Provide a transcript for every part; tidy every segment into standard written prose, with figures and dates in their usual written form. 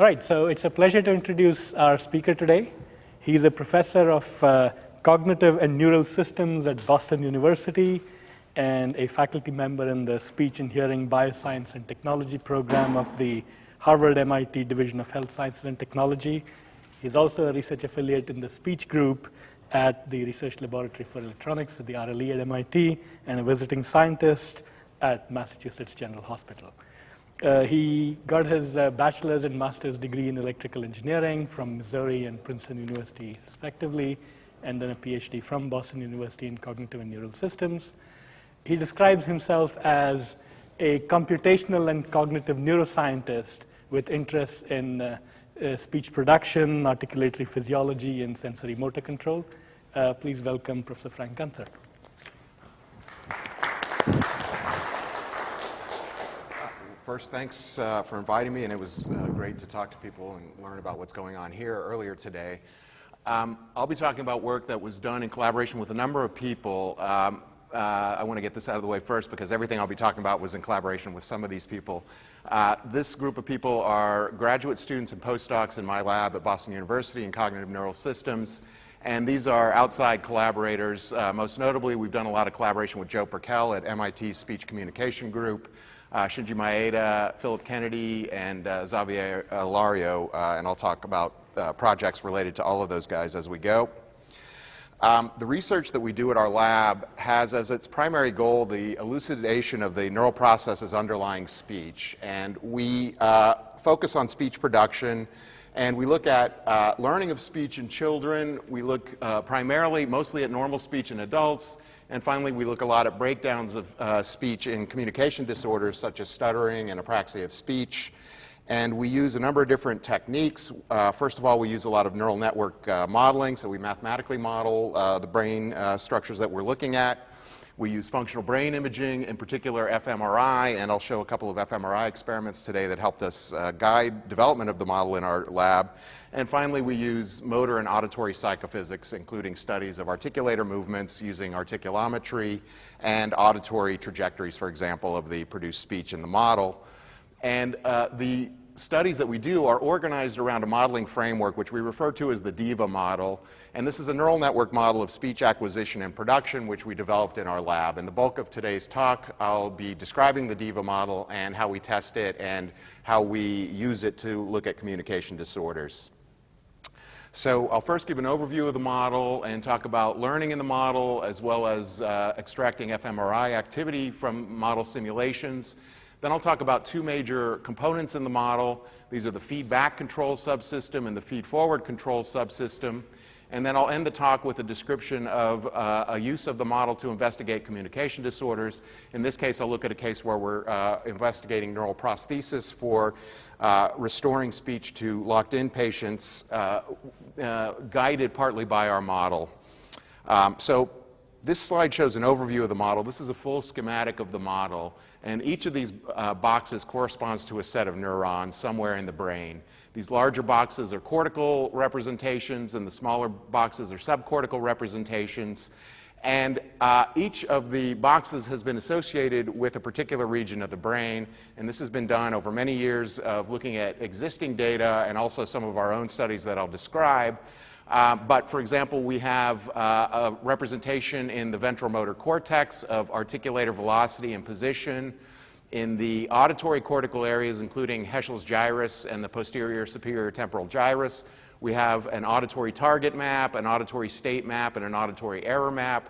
All right, so it's a pleasure to introduce our speaker today. He's a professor of cognitive and neural systems at Boston University and a faculty member in the Speech and Hearing Bioscience and Technology program of the Harvard-MIT Division of Health Sciences and Technology. He's also a research affiliate in the speech group at the Research Laboratory for Electronics at the RLE at MIT and a visiting scientist at Massachusetts General Hospital. He got his bachelor's and master's degree in electrical engineering from Missouri and Princeton University, respectively, and then a PhD from Boston University in cognitive and neural systems. He describes himself as a computational and cognitive neuroscientist with interests in speech production, articulatory physiology, and sensory motor control. Please welcome Professor Frank Guenther. First, thanks for inviting me, and it was great to talk to people and learn about what's going on here earlier today. I'll be talking about work that was done in collaboration with a number of people. I want to get this out of the way first because everything I'll be talking about was in collaboration with some of these people. This group of people are graduate students and postdocs in my lab at Boston University in cognitive neural systems. And these are outside collaborators. Most notably, we've done a lot of collaboration with Joe Perkel at MIT's Speech Communication Group, Shinji Maeda, Philip Kennedy, and Xavier Lario, and I'll talk about projects related to all of those guys as we go. The research that we do at our lab has as its primary goal the elucidation of the neural processes underlying speech, and we focus on speech production, and we look at learning of speech in children. We look mostly at normal speech in adults. And finally, we look a lot at breakdowns of speech in communication disorders such as stuttering and apraxia of speech. And we use a number of different techniques. First of all, we use a lot of neural network modeling. So we mathematically model the brain structures that we're looking at. We use functional brain imaging, in particular fMRI, and I'll show a couple of fMRI experiments today that helped us guide development of the model in our lab. And finally, we use motor and auditory psychophysics, including studies of articulator movements using articulometry and auditory trajectories, for example, of the produced speech in the model. And the studies that we do are organized around a modeling framework which we refer to as the DIVA model. And this is a neural network model of speech acquisition and production which we developed in our lab. In the bulk of today's talk, I'll be describing the DIVA model and how we test it and how we use it to look at communication disorders. So I'll first give an overview of the model and talk about learning in the model as well as extracting fMRI activity from model simulations. Then I'll talk about two major components in the model. These are the feedback control subsystem and the feed-forward control subsystem. And then I'll end the talk with a description of a use of the model to investigate communication disorders. In this case, I'll look at a case where we're investigating neural prosthesis for restoring speech to locked-in patients, guided partly by our model. So this slide shows an overview of the model. This is a full schematic of the model. And each of these boxes corresponds to a set of neurons somewhere in the brain. These larger boxes are cortical representations, and the smaller boxes are subcortical representations. And each of the boxes has been associated with a particular region of the brain. And this has been done over many years of looking at existing data and also some of our own studies that I'll describe. But for example, we have a representation in the ventral motor cortex of articulator velocity and position. In the auditory cortical areas, including Heschel's gyrus and the posterior superior temporal gyrus, we have an auditory target map, an auditory state map, and an auditory error map.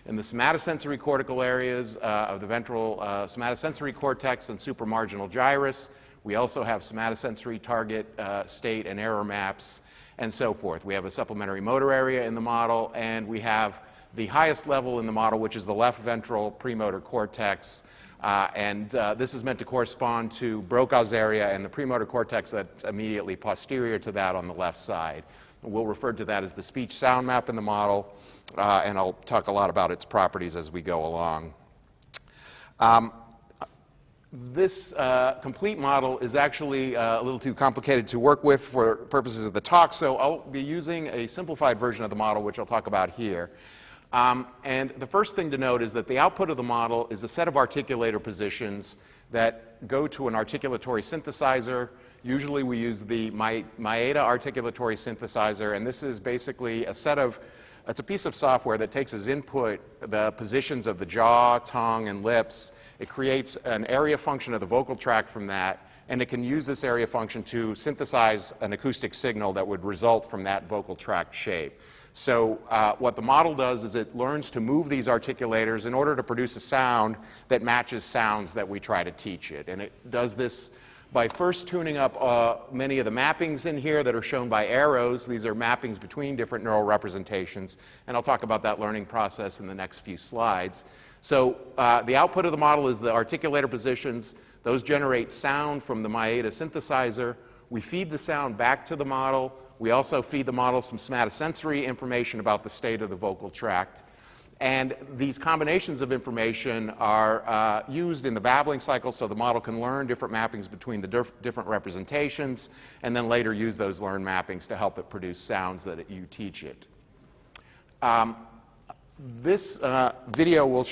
In the somatosensory cortical areas of the ventral somatosensory cortex and supramarginal gyrus, we also have somatosensory target state and error maps, and so forth. We have a supplementary motor area in the model, and we have the highest level in the model, which is the left ventral premotor cortex. This is meant to correspond to Brocau's area and the premotor cortex that's immediately posterior to that on the left side. We'll refer to that as the speech sound map in the model, and I'll talk a lot about its properties as we go along. This complete model is actually a little too complicated to work with for purposes of the talk, so I'll be using a simplified version of the model, which I'll talk about here. And the first thing to note is that the output of the model is a set of articulator positions that go to an articulatory synthesizer Usually we use the Maeda articulatory synthesizer, and this is basically a set of, it's a piece of software that takes as input the positions of the jaw, tongue, and lips. It creates an area function of the vocal tract from that, and it can use this area function to synthesize an acoustic signal that would result from that vocal tract shape. So what the model does is it learns to move these articulators in order to produce a sound that matches sounds that we try to teach it. And it does this by first tuning up many of the mappings in here that are shown by arrows. These are mappings between different neural representations, and I'll talk about that learning process in the next few slides. So the output of the model is the articulator positions. Those generate sound from the Maeda synthesizer. We feed the sound back to the model. We also feed the model some somatosensory information about the state of the vocal tract. And these combinations of information are used in the babbling cycle so the model can learn different mappings between the different representations and then later use those learned mappings to help it produce sounds that you teach it. This video will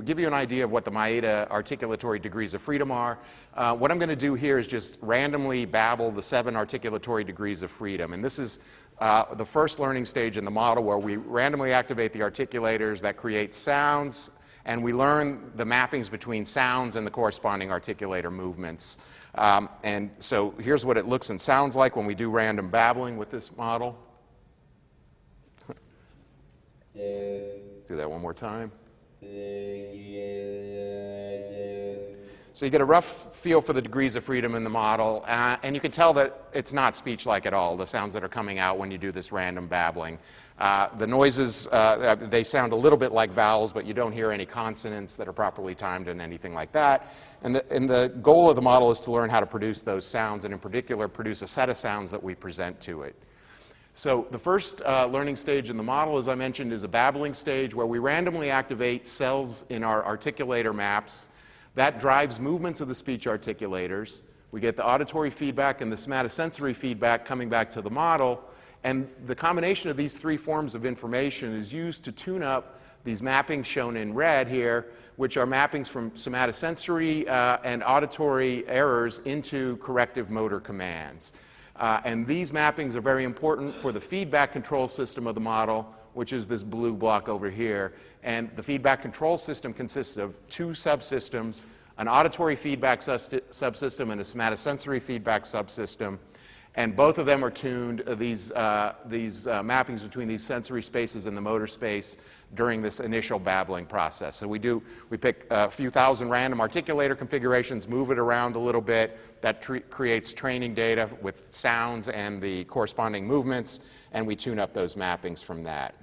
give you an idea of what the Maeda articulatory degrees of freedom are. What I'm going to do here is just randomly babble the 7 articulatory degrees of freedom. And this is the first learning stage in the model where we randomly activate the articulators that create sounds, and we learn the mappings between sounds and the corresponding articulator movements. And so here's what it looks and sounds like when we do random babbling with this model. Do that one more time. So you get a rough feel for the degrees of freedom in the model, and you can tell that it's not speech-like at all, the sounds that are coming out when you do this random babbling. The noises, they sound a little bit like vowels, but you don't hear any consonants that are properly timed and anything like that. And the goal of the model is to learn how to produce those sounds, and in particular, produce a set of sounds that we present to it. So the first learning stage in the model, as I mentioned, is a babbling stage where we randomly activate cells in our articulator maps. That drives movements of the speech articulators. We get the auditory feedback and the somatosensory feedback coming back to the model. And the combination of these 3 forms of information is used to tune up these mappings shown in red here, which are mappings from somatosensory and auditory errors into corrective motor commands. And these mappings are very important for the feedback control system of the model, which is this blue block over here. And the feedback control system consists of 2 subsystems, an auditory feedback subsystem and a somatosensory feedback subsystem. And both of them are tuned, these mappings between these sensory spaces and the motor space during this initial babbling process. So we pick a few thousand random articulator configurations, move it around a little bit. That creates training data with sounds and the corresponding movements, and we tune up those mappings from that.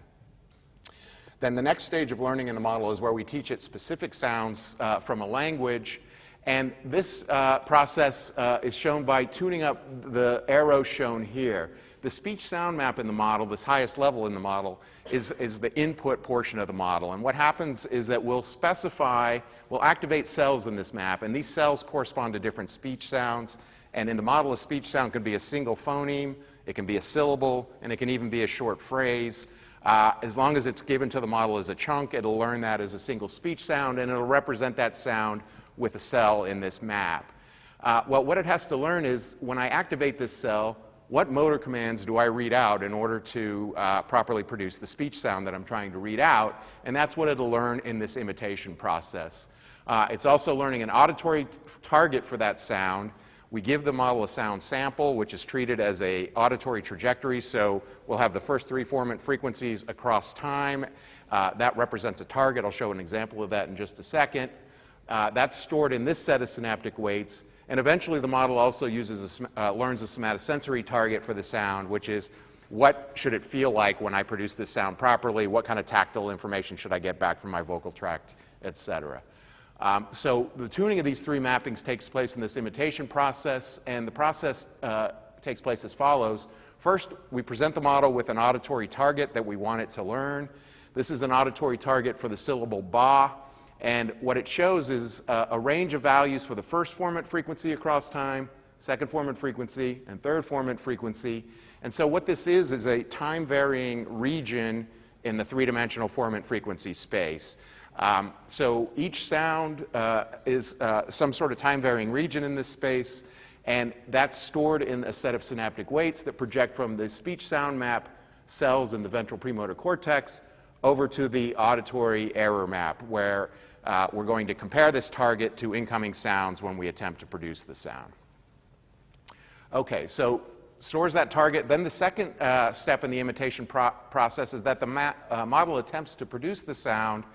Then the next stage of learning in the model is where we teach it specific sounds from a language. And this process is shown by tuning up the arrows shown here. The speech sound map in the model, this highest level in the model, is the input portion of the model. And what happens is that we'll activate cells in this map, and these cells correspond to different speech sounds. And in the model, a speech sound could be a single phoneme, it can be a syllable, and it can even be a short phrase. As long as it's given to the model as a chunk, it'll learn that as a single speech sound, and it'll represent that sound with a cell in this map. Well, what it has to learn is, when I activate this cell, what motor commands do I read out in order to properly produce the speech sound that I'm trying to read out? And that's what it'll learn in this imitation process. It's also learning an auditory target for that sound. We give the model a sound sample, which is treated as an auditory trajectory. So we'll have the first 3 formant frequencies across time. That represents a target. I'll show an example of that in just a second. That's stored in this set of synaptic weights. And eventually the model also learns a somatosensory target for the sound, which is what should it feel like when I produce this sound properly, what kind of tactile information should I get back from my vocal tract, etc. So the tuning of these 3 mappings takes place in this imitation process, and the process takes place as follows. First, we present the model with an auditory target that we want it to learn. This is an auditory target for the syllable ba. And what it shows is a range of values for the first formant frequency across time, second formant frequency, and third formant frequency. And so what this is a time-varying region in the 3-dimensional formant frequency space. So each sound is some sort of time-varying region in this space. And that's stored in a set of synaptic weights that project from the speech-sound map cells in the ventral premotor cortex over to the auditory error map, where we're going to compare this target to incoming sounds when we attempt to produce the sound. Okay, so stores that target. Then the second step in the imitation process is that the model attempts to produce the sound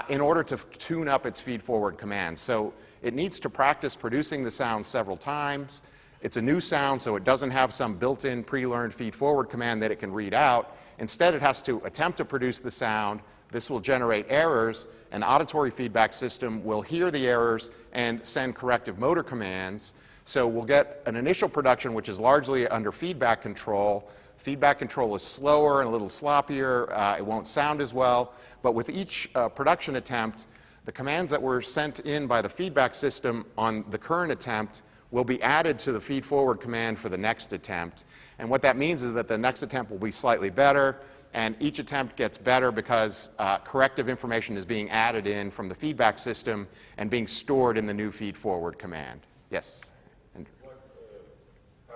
in order to tune up its feed-forward command. So it needs to practice producing the sound several times. It's a new sound, so it doesn't have some built-in pre-learned feed-forward command that it can read out. Instead, it has to attempt to produce the sound. This will generate errors. An auditory feedback system will hear the errors and send corrective motor commands. So we'll get an initial production which is largely under feedback control. Feedback control is slower and a little sloppier. It won't sound as well. But with each production attempt, the commands that were sent in by the feedback system on the current attempt will be added to the feed-forward command for the next attempt. And what that means is that the next attempt will be slightly better, and each attempt gets better because corrective information is being added in from the feedback system and being stored in the new feed-forward command. Yes? How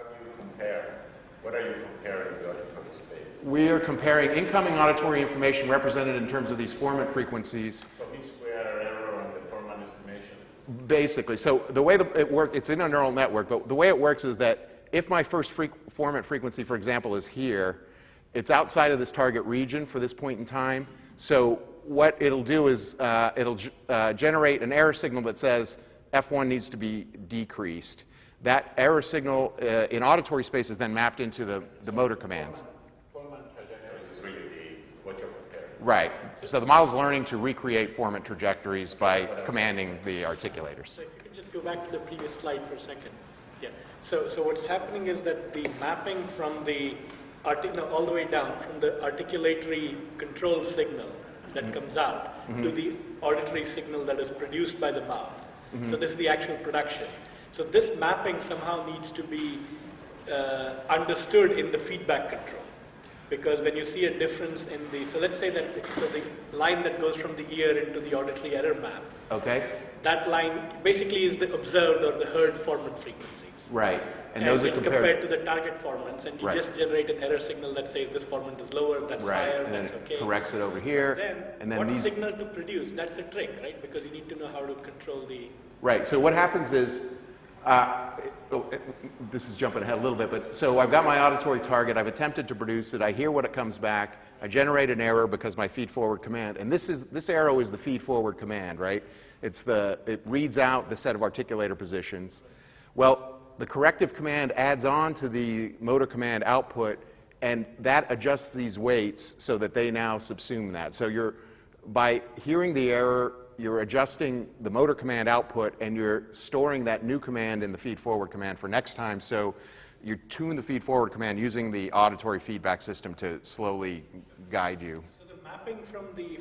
do you compare? What are you comparing the auditory space? We are comparing incoming auditory information represented in terms of these formant frequencies. So mean square error on the formant estimation? Basically. So the way it works, it's in a neural network, but the way it works is that if my first formant frequency, for example, is here, it's outside of this target region for this point in time. So what it'll do is it'll generate an error signal that says F1 needs to be decreased. That error signal in auditory space is then mapped into the motor commands. Formant trajectories is really what you're comparing. Right. So the model's learning to recreate formant trajectories by commanding the articulators. So if you could just go back to the previous slide for a second. Yeah. So what's happening is that the mapping from the all the way down from the articulatory control signal that comes out to the auditory signal that is produced by the mouth. So this is the actual production. So this mapping somehow needs to be understood in the feedback control. Because when you see a difference in the, so let's say that, the line that goes from the ear into the auditory error map, Okay? that line basically is the observed or the heard formant frequencies. Right. And those are it's compared to the target formants, and you just generate an error signal that says this formant is lower, that's higher, and then that's it okay. corrects it over here. Then and what these signal to produce? That's the trick, right? Because you need to know how to control the... Right. So what happens is, this is jumping ahead a little bit, but so I've got my auditory target. I've attempted to produce it. I hear what it comes back. I generate an error because my feed-forward command, and this arrow is the feed-forward command, right? It reads out the set of articulator positions. Well, the corrective command adds on to the motor command output, and that adjusts these weights so that they now subsume that. So by hearing the error, you're adjusting the motor command output, and you're storing that new command in the feed-forward command for next time. So you tune the feed-forward command using the auditory feedback system to slowly guide you. So the mapping from the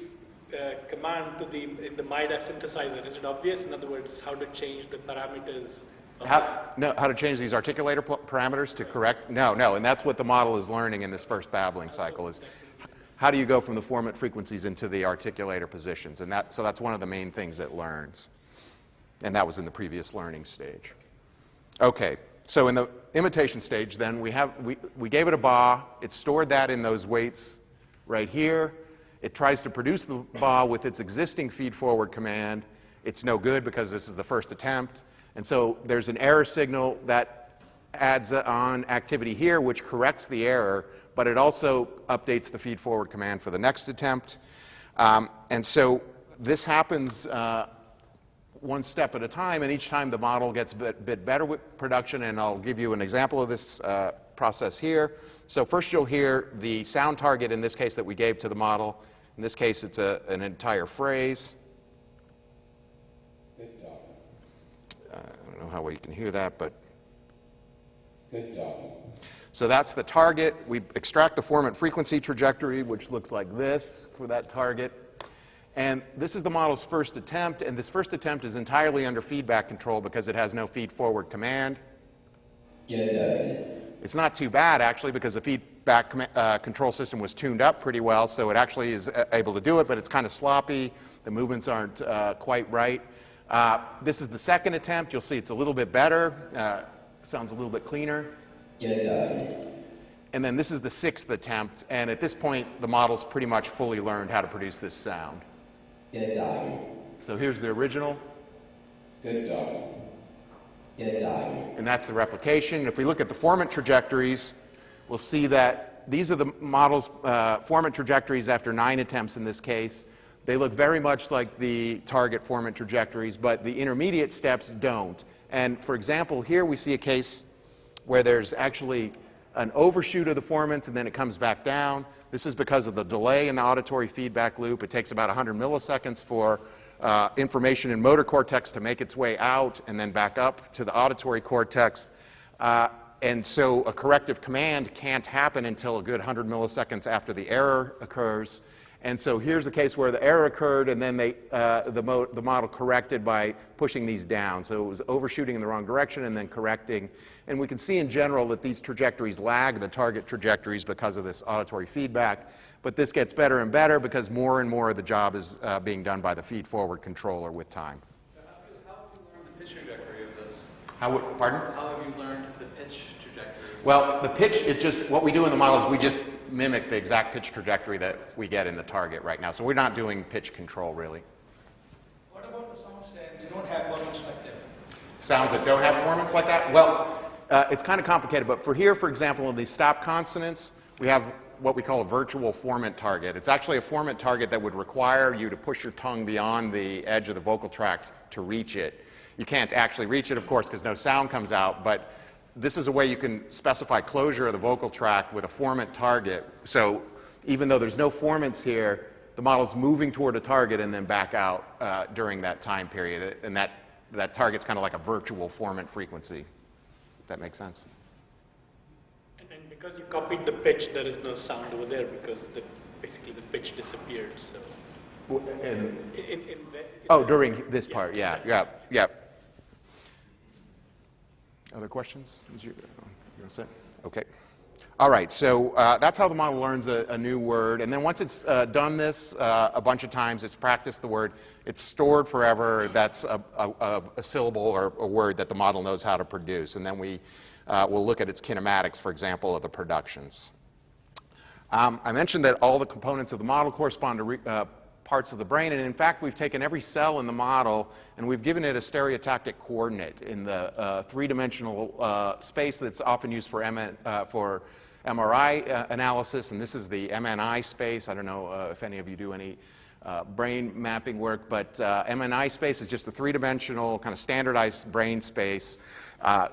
command to in the MIDA synthesizer, is it obvious? In other words, how to change the parameters? How to change these articulator parameters to correct? No, and that's what the model is learning in this first babbling cycle is how do you go from the formant frequencies into the articulator positions? And so that's one of the main things it learns. And that was in the previous learning stage. Okay, so in the imitation stage then, we gave it a ba, it stored that in those weights right here. It tries to produce the ba with its existing feed-forward command. It's no good because this is the first attempt. And so there's an error signal that adds on activity here, which corrects the error, but it also updates the feed-forward command for the next attempt. And so this happens one step at a time, and each time the model gets a bit better with production, and I'll give you an example of this process here. So first you'll hear the sound target, in this case, that we gave to the model. In this case, it's an entire phrase. I don't know how well you can hear that, but... Good job. So that's the target. We extract the formant frequency trajectory, which looks like this for that target. And this is the model's first attempt, and this first attempt is entirely under feedback control because it has no feed-forward command. It's not too bad, actually, because the feedback control system was tuned up pretty well, so it actually is able to do it, but it's kind of sloppy. The movements aren't quite right. This is the second attempt. You'll see it's a little bit better. sounds a little bit cleaner. Guenther. And then this is the 6th attempt, and at this point, the model's pretty much fully learned how to produce this sound. Guenther. So here's the original, Guenther. Guenther. and that's the replication. If we look at the formant trajectories, we'll see that these are the model's formant trajectories after 9 attempts in this case. They look very much like the target formant trajectories, but the intermediate steps don't. And for example, here we see a case where there's actually an overshoot of the formants and then it comes back down. This is because of the delay in the auditory feedback loop. It takes about 100 milliseconds for information in motor cortex to make its way out and then back up to the auditory cortex. And so a corrective command can't happen until a good 100 milliseconds after the error occurs. And so here's a case where the error occurred and then the model corrected by pushing these down. So it was overshooting in the wrong direction and then correcting. And we can see in general that these trajectories lag the target trajectories because of this auditory feedback. But this gets better and better because more and more of the job is being done by the feed-forward controller with time. So how have you learned the pitch trajectory of this? Pardon? How have you learned the pitch trajectory? Well, the pitch, what we do in the model is we just mimic the exact pitch trajectory that we get in the target right now. So we're not doing pitch control, really. What about the sounds that don't have formants like that? Sounds that don't have formants like that? Well, it's kind of complicated, but for here, for example, in these stop consonants, we have what we call a virtual formant target. It's actually a formant target that would require you to push your tongue beyond the edge of the vocal tract to reach it. You can't actually reach it, of course, because no sound comes out, but this is a way you can specify closure of the vocal tract with a formant target. So even though there's no formants here, the model's moving toward a target and then back out during that time period. And that target's kind of like a virtual formant frequency. If that makes sense. And because you copied the pitch, there is no sound over there because basically the pitch disappeared. So During this part, yeah. Other questions? You all set? Okay. All right, so that's how the model learns a new word. And then once it's done this a bunch of times, it's practiced the word, it's stored forever. That's a syllable or a word that the model knows how to produce. And then we'll look at its kinematics, for example, of the productions. I mentioned that all the components of the model correspond to parts of the brain, and in fact we've taken every cell in the model and we've given it a stereotactic coordinate in the three-dimensional space that's often used for MRI analysis, and this is the MNI space. I don't know if any of you do any brain mapping work, but MNI space is just a three-dimensional kind of standardized brain space.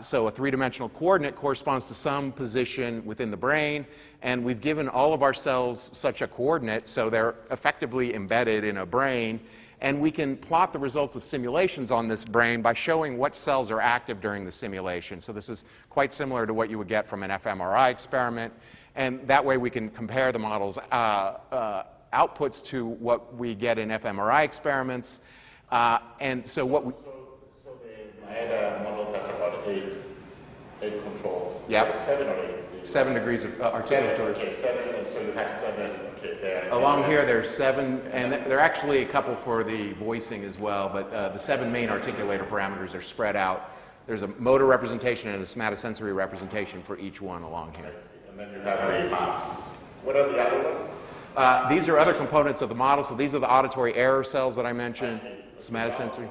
So a three-dimensional coordinate corresponds to some position within the brain, and we've given all of our cells such a coordinate, so they're effectively embedded in a brain, and we can plot the results of simulations on this brain by showing what cells are active during the simulation. So this is quite similar to what you would get from an fMRI experiment, and that way we can compare the model's outputs to what we get in fMRI experiments. And so what we... So the Maeda model has about eight controls. Yep. 7 or 8? 7 degrees of articulatory. Okay, 7, and so you have 7, okay, there. Along here there's 7, and there are actually a couple for the voicing as well, but the 7 main articulator parameters are spread out. There's a motor representation and a somatosensory representation for each one along here. And then you have 3 maps. What are the other ones? These are other components of the model, so these are the auditory error cells that I mentioned, somatosensory.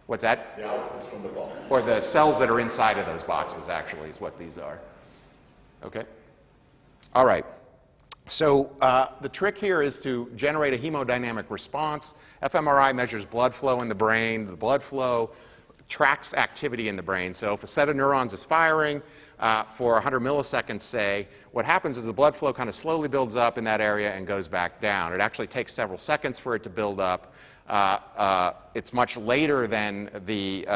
What's that? The outputs from the box. Or the cells that are inside of those boxes, actually, is what these are. Okay? All right. So the trick here is to generate a hemodynamic response. fMRI measures blood flow in the brain. The blood flow tracks activity in the brain. So if a set of neurons is firing for 100 milliseconds, say, what happens is the blood flow kind of slowly builds up in that area and goes back down. It actually takes several seconds for it to build up. It's much later than the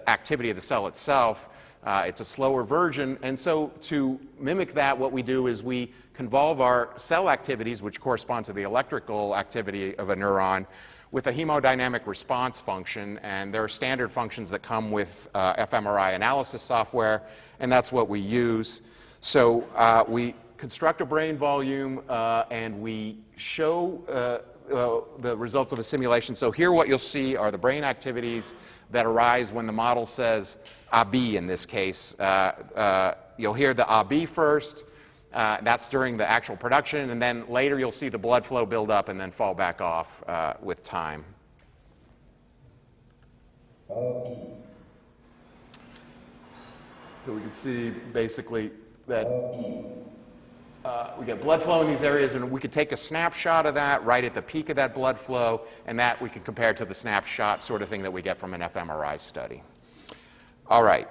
activity of the cell itself. It's a slower version, and so to mimic that, what we do is we convolve our cell activities, which correspond to the electrical activity of a neuron, with a hemodynamic response function, and there are standard functions that come with fMRI analysis software, and that's what we use. So we construct a brain volume, and we show the results of a simulation. So here what you'll see are the brain activities that arise when the model says AB in this case. You'll hear the AB first. That's during the actual production, and then later you'll see the blood flow build up and then fall back off with time. So we can see basically that we get blood flow in these areas, and we could take a snapshot of that right at the peak of that blood flow, and that we can compare to the snapshot sort of thing that we get from an fMRI study. All right.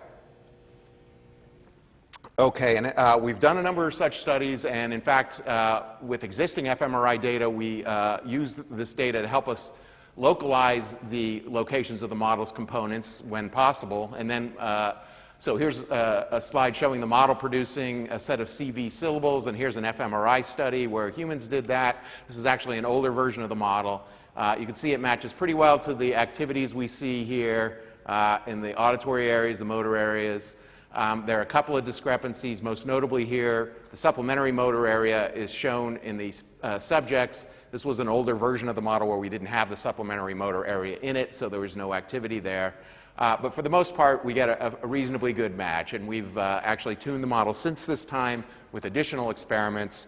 Okay, and we've done a number of such studies, and in fact, with existing fMRI data, we use this data to help us localize the locations of the model's components when possible. And then, so here's a slide showing the model producing a set of CV syllables, and here's an fMRI study where humans did that. This is actually an older version of the model. You can see it matches pretty well to the activities we see here in the auditory areas, the motor areas. There are a couple of discrepancies, most notably here, the supplementary motor area is shown in these subjects. This was an older version of the model where we didn't have the supplementary motor area in it, so there was no activity there. But for the most part, we get a reasonably good match, and we've actually tuned the model since this time with additional experiments.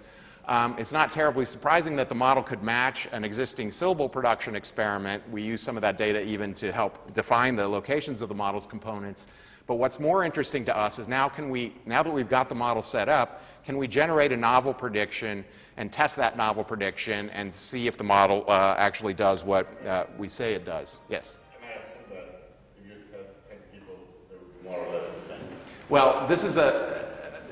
It's not terribly surprising that the model could match an existing syllable production experiment. We use some of that data even to help define the locations of the model's components. But what's more interesting to us is now that we've got the model set up, can we generate a novel prediction and test that novel prediction and see if the model actually does what we say it does? Yes? And I assume that if you test 10 people, they would be more or less the same. Well, this is an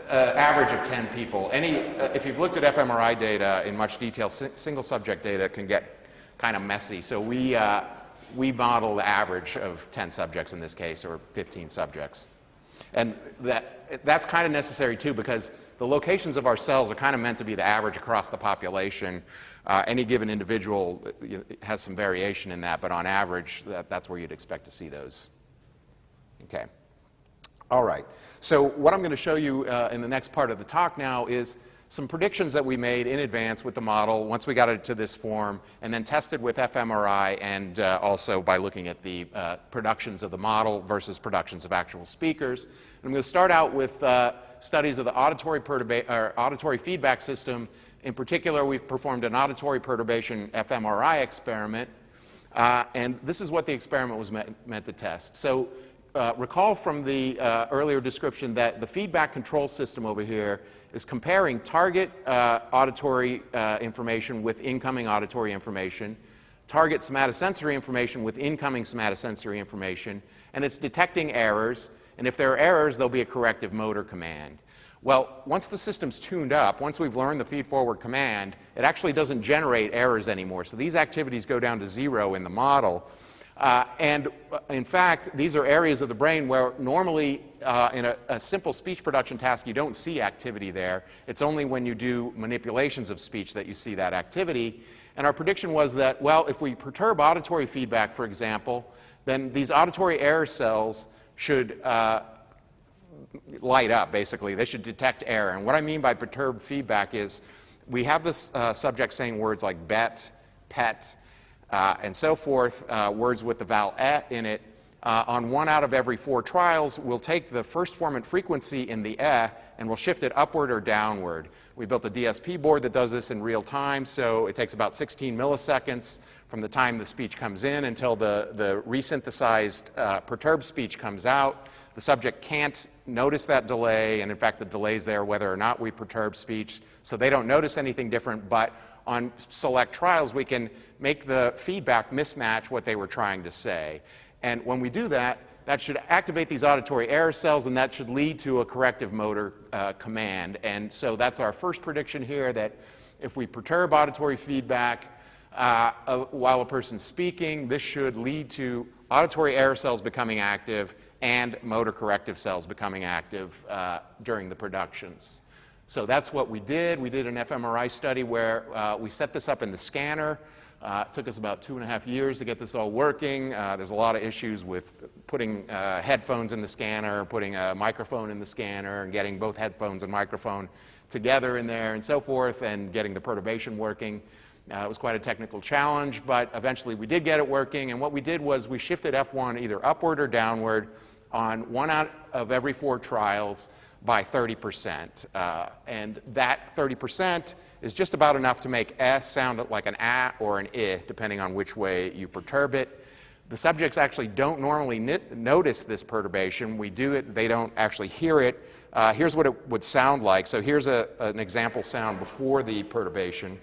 average of 10 people. If you've looked at fMRI data in much detail, single subject data can get kind of messy. So we model the average of 10 subjects in this case, or 15 subjects. And that's kind of necessary too, because the locations of our cells are kind of meant to be the average across the population. Any given individual has some variation in that, but on average, that's where you'd expect to see those. Okay. All right. So what I'm going to show you in the next part of the talk now is some predictions that we made in advance with the model once we got it to this form, and then tested with fMRI and also by looking at the productions of the model versus productions of actual speakers. And I'm going to start out with studies of the auditory feedback system. In particular, we've performed an auditory perturbation fMRI experiment, and this is what the experiment was meant to test. So recall from the earlier description that the feedback control system over here is comparing target auditory information with incoming auditory information, target somatosensory information with incoming somatosensory information, and it's detecting errors, and if there are errors, there'll be a corrective motor command. Well, once the system's tuned up, once we've learned the feed-forward command, it actually doesn't generate errors anymore, so these activities go down to 0 in the model. And in fact, these are areas of the brain where normally in a simple speech production task you don't see activity there. It's only when you do manipulations of speech that you see that activity. And our prediction was that, well, if we perturb auditory feedback, for example, then these auditory error cells should light up, basically. They should detect error. And what I mean by perturbed feedback is we have this subject saying words like bet, pet, and so forth, words with the vowel in it. On 1 out of every 4 trials, we'll take the first formant frequency in the and we'll shift it upward or downward. We built a DSP board that does this in real time, so it takes about 16 milliseconds from the time the speech comes in until the resynthesized perturbed speech comes out. The subject can't notice that delay, and in fact the delay's there whether or not we perturb speech, so they don't notice anything different, but on select trials we can make the feedback mismatch what they were trying to say. And when we do that, that should activate these auditory error cells, and that should lead to a corrective motor command. And so that's our first prediction here, that if we perturb auditory feedback while a person's speaking, this should lead to auditory error cells becoming active and motor corrective cells becoming active during the productions. So that's what we did. We did an fMRI study where we set this up in the scanner. It took us about 2.5 years to get this all working. There's a lot of issues with putting headphones in the scanner, putting a microphone in the scanner, and getting both headphones and microphone together in there and so forth, and getting the perturbation working. It was quite a technical challenge, but eventually we did get it working, and what we did was we shifted F1 either upward or downward on 1 out of every 4 trials by 30%. And that 30% is just about enough to make S sound like an A or an I, depending on which way you perturb it. The subjects actually don't normally notice this perturbation. We do it, they don't actually hear it. Here's what it would sound like. So here's an example sound before the perturbation.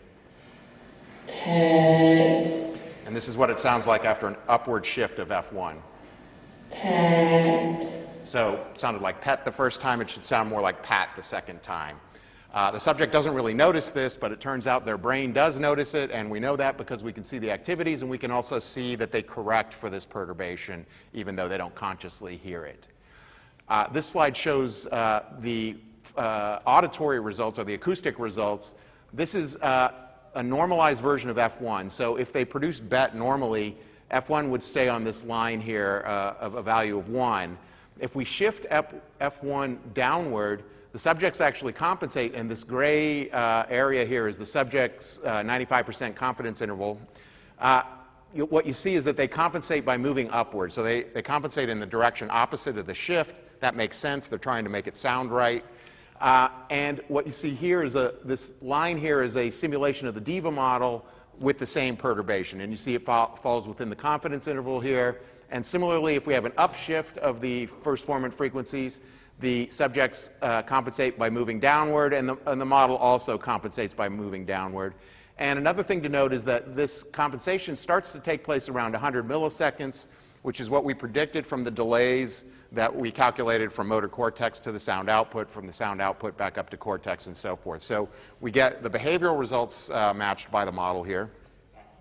Pet. And this is what it sounds like after an upward shift of F1. Pet. So it sounded like pet the first time, it should sound more like pat the second time. The subject doesn't really notice this, but it turns out their brain does notice it, and we know that because we can see the activities, and we can also see that they correct for this perturbation, even though they don't consciously hear it. This slide shows the auditory results, or the acoustic results. This is a normalized version of F1. So if they produced bet normally, F1 would stay on this line here of a value of 1. If we shift F1 downward, the subjects actually compensate, and this gray area here is the subject's 95% confidence interval. What you see is that they compensate by moving upward. So they compensate in the direction opposite of the shift. That makes sense. They're trying to make it sound right. And what you see here is this line here is a simulation of the DIVA model with the same perturbation. And you see it falls within the confidence interval here. And similarly, if we have an upshift of the first formant frequencies, the subjects compensate by moving downward, and the model also compensates by moving downward. And another thing to note is that this compensation starts to take place around 100 milliseconds, which is what we predicted from the delays that we calculated from motor cortex to the sound output, from the sound output back up to cortex, and so forth. So we get the behavioral results matched by the model here.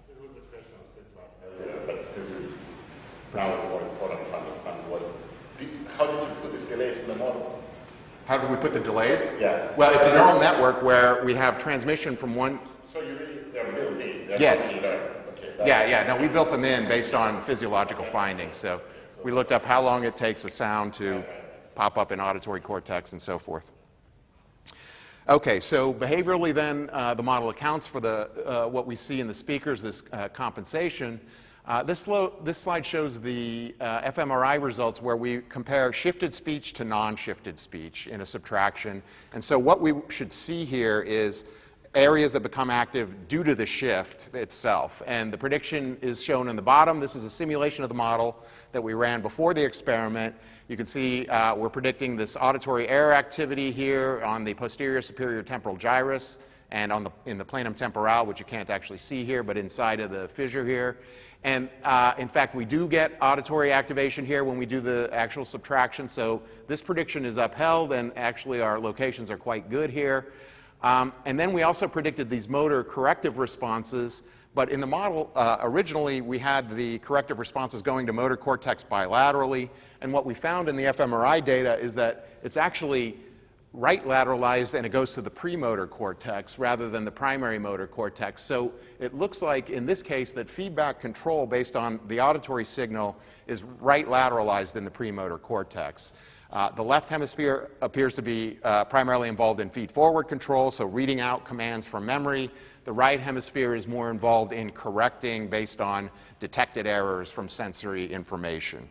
This was a question I was going to ask earlier, but since now it's more important to understand how did you put these delays in the model? How did we put the delays? Yeah. Well, it's a neural network where we have transmission from one. So you really, they're built in? They're Yes. Okay, Yeah. No, we built them in based on physiological findings. So we looked up how long it takes a sound to pop up in auditory cortex and so forth. Okay, so behaviorally then, the model accounts for what we see in the speakers, this compensation. This slide shows the fMRI results where we compare shifted speech to non-shifted speech in a subtraction. And so what we should see here is areas that become active due to the shift itself. And the prediction is shown in the bottom. This is a simulation of the model that we ran before the experiment. You can see we're predicting this auditory air activity here on the posterior superior temporal gyrus and in the planum temporale, which you can't actually see here, but inside of the fissure here. And in fact, we do get auditory activation here when we do the actual subtraction. So this prediction is upheld, and actually our locations are quite good here. And then we also predicted these motor corrective responses. But in the model, originally we had the corrective responses going to motor cortex bilaterally. And what we found in the fMRI data is that it's actually right lateralized, and it goes to the premotor cortex rather than the primary motor cortex. So it looks like in this case that feedback control based on the auditory signal is right lateralized in the premotor cortex. The left hemisphere appears to be primarily involved in feed-forward control, so reading out commands from memory. The right hemisphere is more involved in correcting based on detected errors from sensory information.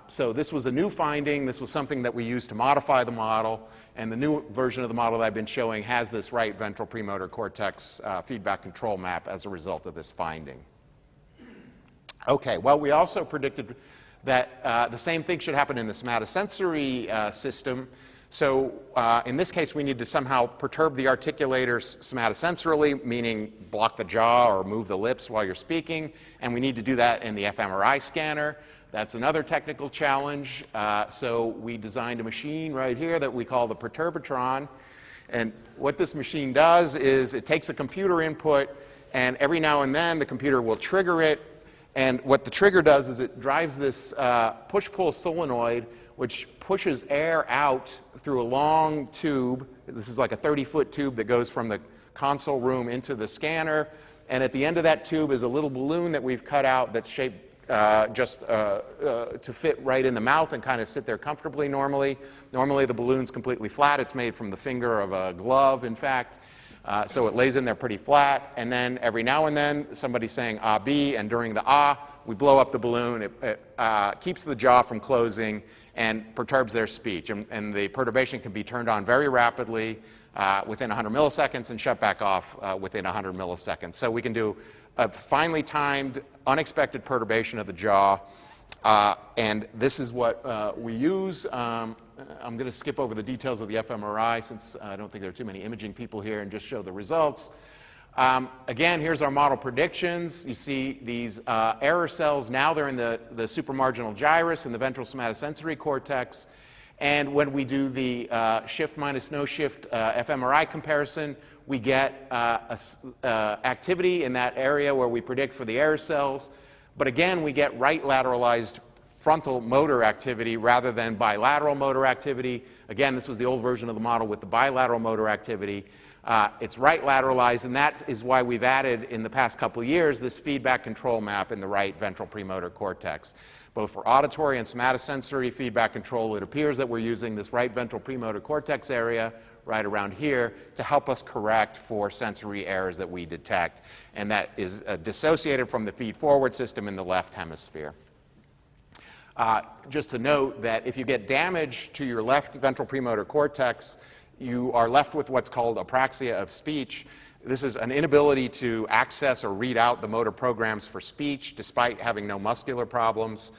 So this was a new finding. This was something that we used to modify the model, and the new version of the model that I've been showing has this right ventral premotor cortex feedback control map as a result of this finding. Okay, well, we also predicted that the same thing should happen in the somatosensory system. So in this case, we need to somehow perturb the articulators somatosensorily, meaning block the jaw or move the lips while you're speaking, and we need to do that in the fMRI scanner. That's another technical challenge. So we designed a machine right here that we call the Perturbatron. And what this machine does is it takes a computer input, and every now and then the computer will trigger it. And what the trigger does is it drives this push-pull solenoid, which pushes air out through a long tube. This is like a 30-foot tube that goes from the console room into the scanner. And at the end of that tube is a little balloon that we've cut out that's shaped just to fit right in the mouth and kind of sit there comfortably normally. Normally the balloon's completely flat. It's made from the finger of a glove, in fact. So it lays in there pretty flat, and then every now and then somebody's saying ah, B, and during the ah, we blow up the balloon. It keeps the jaw from closing and perturbs their speech. And the perturbation can be turned on very rapidly within 100 milliseconds and shut back off within 100 milliseconds. So we can do a finely timed, unexpected perturbation of the jaw. And this is what we use. I'm going to skip over the details of the fMRI since I don't think there are too many imaging people here, and just show the results. Again, here's our model predictions. You see these error cells. Now they're in the supramarginal gyrus and the ventral somatosensory cortex. And when we do the shift minus no shift fMRI comparison, we get activity in that area where we predict for the error cells. But again, we get right lateralized frontal motor activity rather than bilateral motor activity. Again, this was the old version of the model with the bilateral motor activity. It's right lateralized, and that is why we've added in the past couple of years this feedback control map in the right ventral premotor cortex. Both for auditory and somatosensory feedback control, it appears that we're using this right ventral premotor cortex area right around here to help us correct for sensory errors that we detect, and that is dissociated from the feed-forward system in the left hemisphere. Just to note that if you get damage to your left ventral premotor cortex, you are left with what's called apraxia of speech. This is an inability to access or read out the motor programs for speech despite having no muscular problems.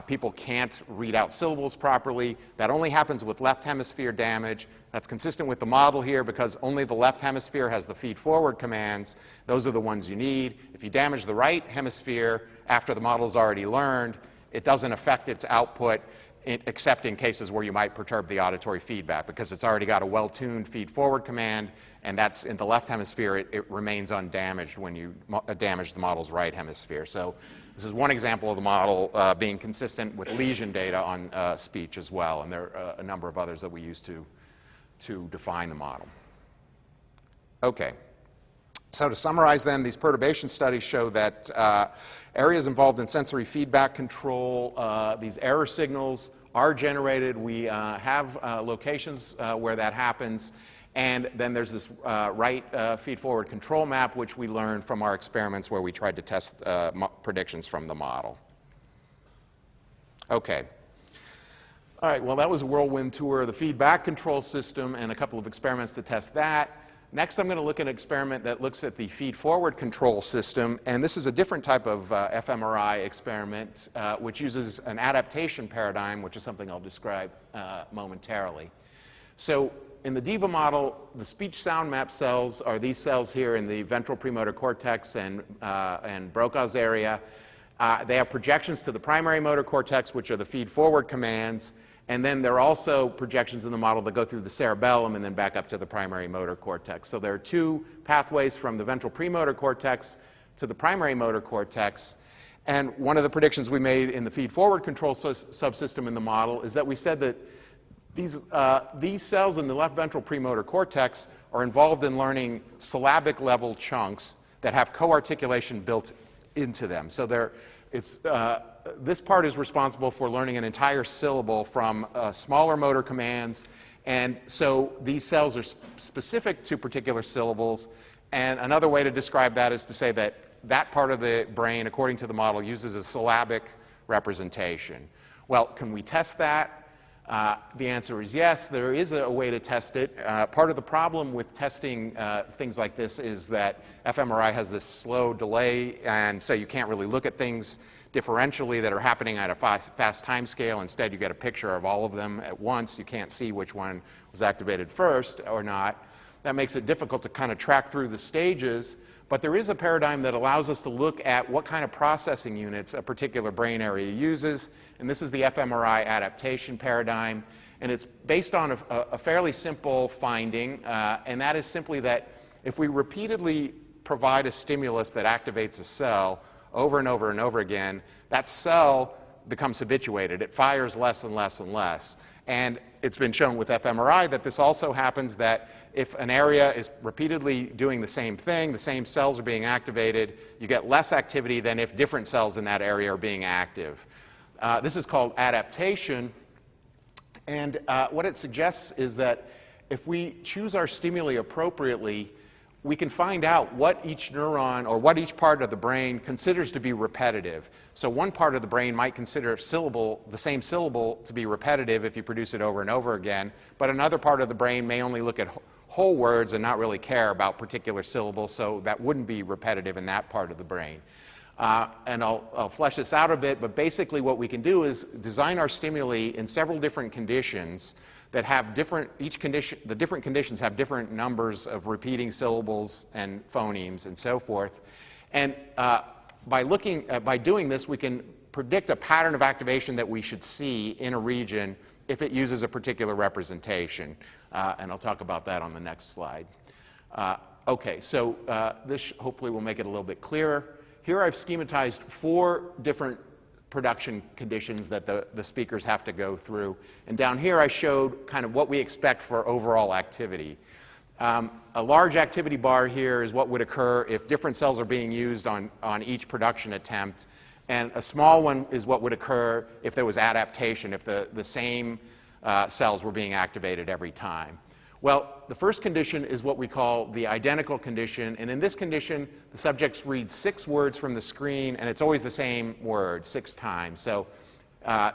People can't read out syllables properly. That only happens with left hemisphere damage. That's consistent with the model here because only the left hemisphere has the feed-forward commands. Those are the ones you need. If you damage the right hemisphere after the model's already learned, it doesn't affect its output except in cases where you might perturb the auditory feedback because it's already got a well-tuned feed-forward command, and that's in the left hemisphere. It remains undamaged when you damage the model's right hemisphere. So this is one example of the model being consistent with lesion data on speech as well, and there are a number of others that we use to define the model. Okay. So to summarize then, these perturbation studies show that areas involved in sensory feedback control, these error signals are generated. We have locations where that happens. And then there's this right feed-forward control map, which we learned from our experiments where we tried to test predictions from the model. Okay. All right, well, that was a whirlwind tour of the feedback control system and a couple of experiments to test that. Next, I'm going to look at an experiment that looks at the feed-forward control system, and this is a different type of fMRI experiment, which uses an adaptation paradigm, which is something I'll describe momentarily. So in the DIVA model, the speech-sound map cells are these cells here in the ventral premotor cortex and Broca's area. They have projections to the primary motor cortex, which are the feed-forward commands. And then there are also projections in the model that go through the cerebellum and then back up to the primary motor cortex. So there are two pathways from the ventral premotor cortex to the primary motor cortex. And one of the predictions we made in the feed-forward control subsystem in the model is that we said that these cells in the left ventral premotor cortex are involved in learning syllabic level chunks that have co-articulation built into them. So this part is responsible for learning an entire syllable from smaller motor commands, and so these cells are specific to particular syllables. And another way to describe that is to say that that part of the brain, according to the model, uses a syllabic representation. Well, can we test that? The answer is yes. There is a way to test it. Part of the problem with testing things like this is that fMRI has this slow delay, and so you can't really look at things differentially that are happening at a fast time scale. Instead, you get a picture of all of them at once. You can't see which one was activated first or not. That makes it difficult to kind of track through the stages. But there is a paradigm that allows us to look at what kind of processing units a particular brain area uses. And this is the fMRI adaptation paradigm. And it's based on a fairly simple finding. And that is simply that if we repeatedly provide a stimulus that activates a cell over and over and over again, that cell becomes habituated. It fires less and less and less. And it's been shown with fMRI that this also happens, that if an area is repeatedly doing the same thing, the same cells are being activated, you get less activity than if different cells in that area are being active. This is called adaptation. And what it suggests is that if we choose our stimuli appropriately, we can find out what each neuron or what each part of the brain considers to be repetitive. So one part of the brain might consider the same syllable to be repetitive if you produce it over and over again, but another part of the brain may only look at whole words and not really care about particular syllables, so that wouldn't be repetitive in that part of the brain. And I'll flesh this out a bit, but basically what we can do is design our stimuli in several different conditions that have different, the different conditions have different numbers of repeating syllables and phonemes and so forth. And by doing this, we can predict a pattern of activation that we should see in a region if it uses a particular representation. And I'll talk about that on the next slide. Okay, so this hopefully will make it a little bit clearer. Here I've schematized 4 different production conditions that the speakers have to go through. And down here I showed kind of what we expect for overall activity. A large activity bar here is what would occur if different cells are being used on each production attempt. And a small one is what would occur if there was adaptation, if the same cells were being activated every time. Well, the first condition is what we call the identical condition, and in this condition, the subjects read 6 words from the screen, and it's always the same word 6 times. So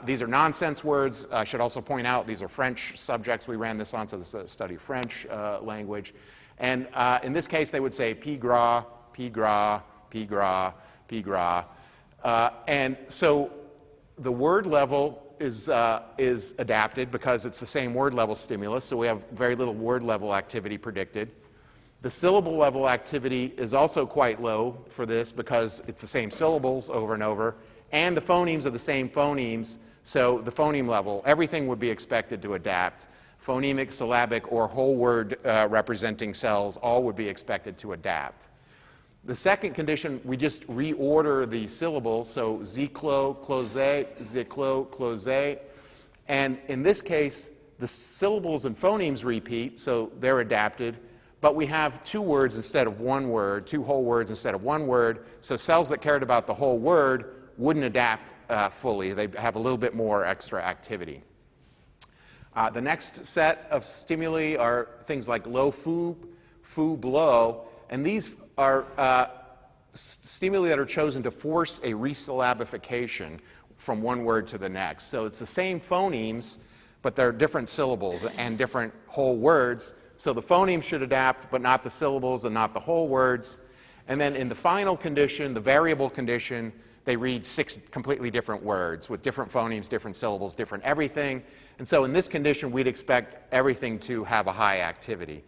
these are nonsense words. I should also point out these are French subjects. We ran this on, so this is a study of French language. And in this case, they would say pi gras, pi gras, pi gras, pi gras. And so the word level is adapted because it's the same word level stimulus, so we have very little word level activity predicted. The syllable level activity is also quite low for this because it's the same syllables over and over, and the phonemes are the same phonemes, so the phoneme level, everything would be expected to adapt. Phonemic, syllabic, or whole word representing cells all would be expected to adapt. The second condition, we just reorder the syllables, so ziklo, close, and in this case, the syllables and phonemes repeat, so they're adapted, but we have 2 words instead of 1 word, 2 whole words instead of 1 word, so cells that cared about the whole word wouldn't adapt fully. They'd have a little bit more extra activity. The next set of stimuli are things like low foo, blow, and these are stimuli that are chosen to force a resyllabification from one word to the next. So it's the same phonemes, but they're different syllables and different whole words. So the phonemes should adapt, but not the syllables and not the whole words. And then in the final condition, the variable condition, they read 6 completely different words with different phonemes, different syllables, different everything. And so in this condition, we'd expect everything to have a high activity.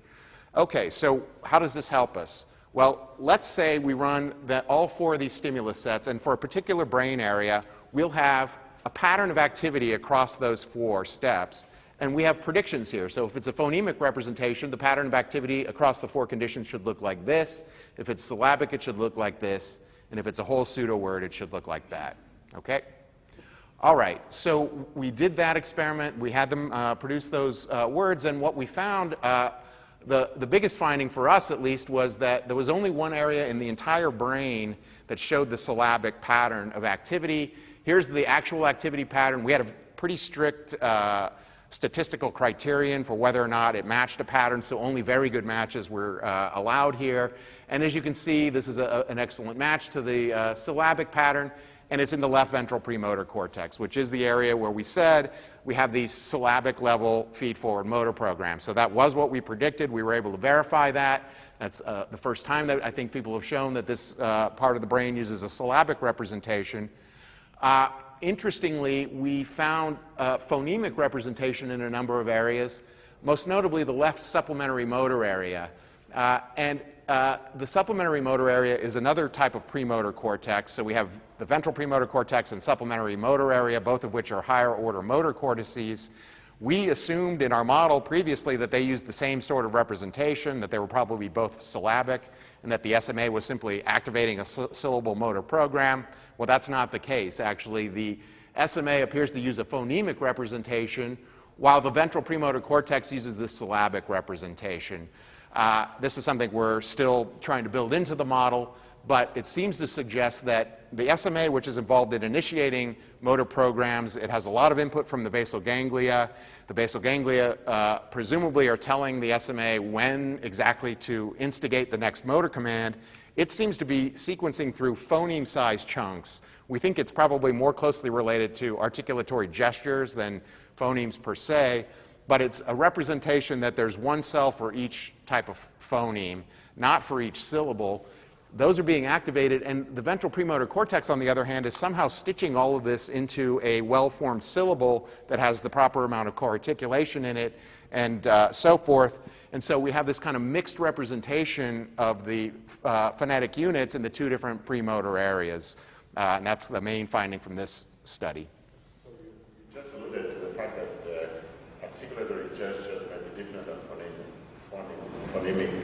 Okay, so how does this help us? Well, let's say we run all 4 of these stimulus sets, and for a particular brain area, we'll have a pattern of activity across those 4 steps, and we have predictions here. So if it's a phonemic representation, the pattern of activity across the 4 conditions should look like this. If it's syllabic, it should look like this. And if it's a whole pseudo word, it should look like that. Okay? All right, so we did that experiment. We had them produce those words, and what we found, the biggest finding for us at least, was that there was only one area in the entire brain that showed the syllabic pattern of activity. Here's the actual activity pattern. We had a pretty strict statistical criterion for whether or not it matched a pattern, so only very good matches were allowed here. And as you can see, this is an excellent match to the syllabic pattern, and it's in the left ventral premotor cortex, which is the area where we said we have these syllabic level feed-forward motor programs. So that was what we predicted. We were able to verify that. That's the first time that I think people have shown that this part of the brain uses a syllabic representation. Interestingly, we found phonemic representation in a number of areas, most notably the left supplementary motor area. The supplementary motor area is another type of premotor cortex. So we have the ventral premotor cortex and supplementary motor area, both of which are higher order motor cortices. We assumed in our model previously that they used the same sort of representation, that they were probably both syllabic, and that the SMA was simply activating a syllable motor program. Well, that's not the case. Actually, the SMA appears to use a phonemic representation, while the ventral premotor cortex uses this syllabic representation. This is something we're still trying to build into the model, but it seems to suggest that the SMA, which is involved in initiating motor programs, it has a lot of input from the basal ganglia. The basal ganglia presumably are telling the SMA when exactly to instigate the next motor command. It seems to be sequencing through phoneme-sized chunks. We think it's probably more closely related to articulatory gestures than phonemes per se, but it's a representation that there's one cell for each type of phoneme, not for each syllable. Those are being activated, and the ventral premotor cortex, on the other hand, is somehow stitching all of this into a well-formed syllable that has the proper amount of co-articulation in it, and so forth. And so we have this kind of mixed representation of the phonetic units in the two different premotor areas. And that's the main finding from this study. So you just alluded to the fact that the articulatory gestures may be different than phonemic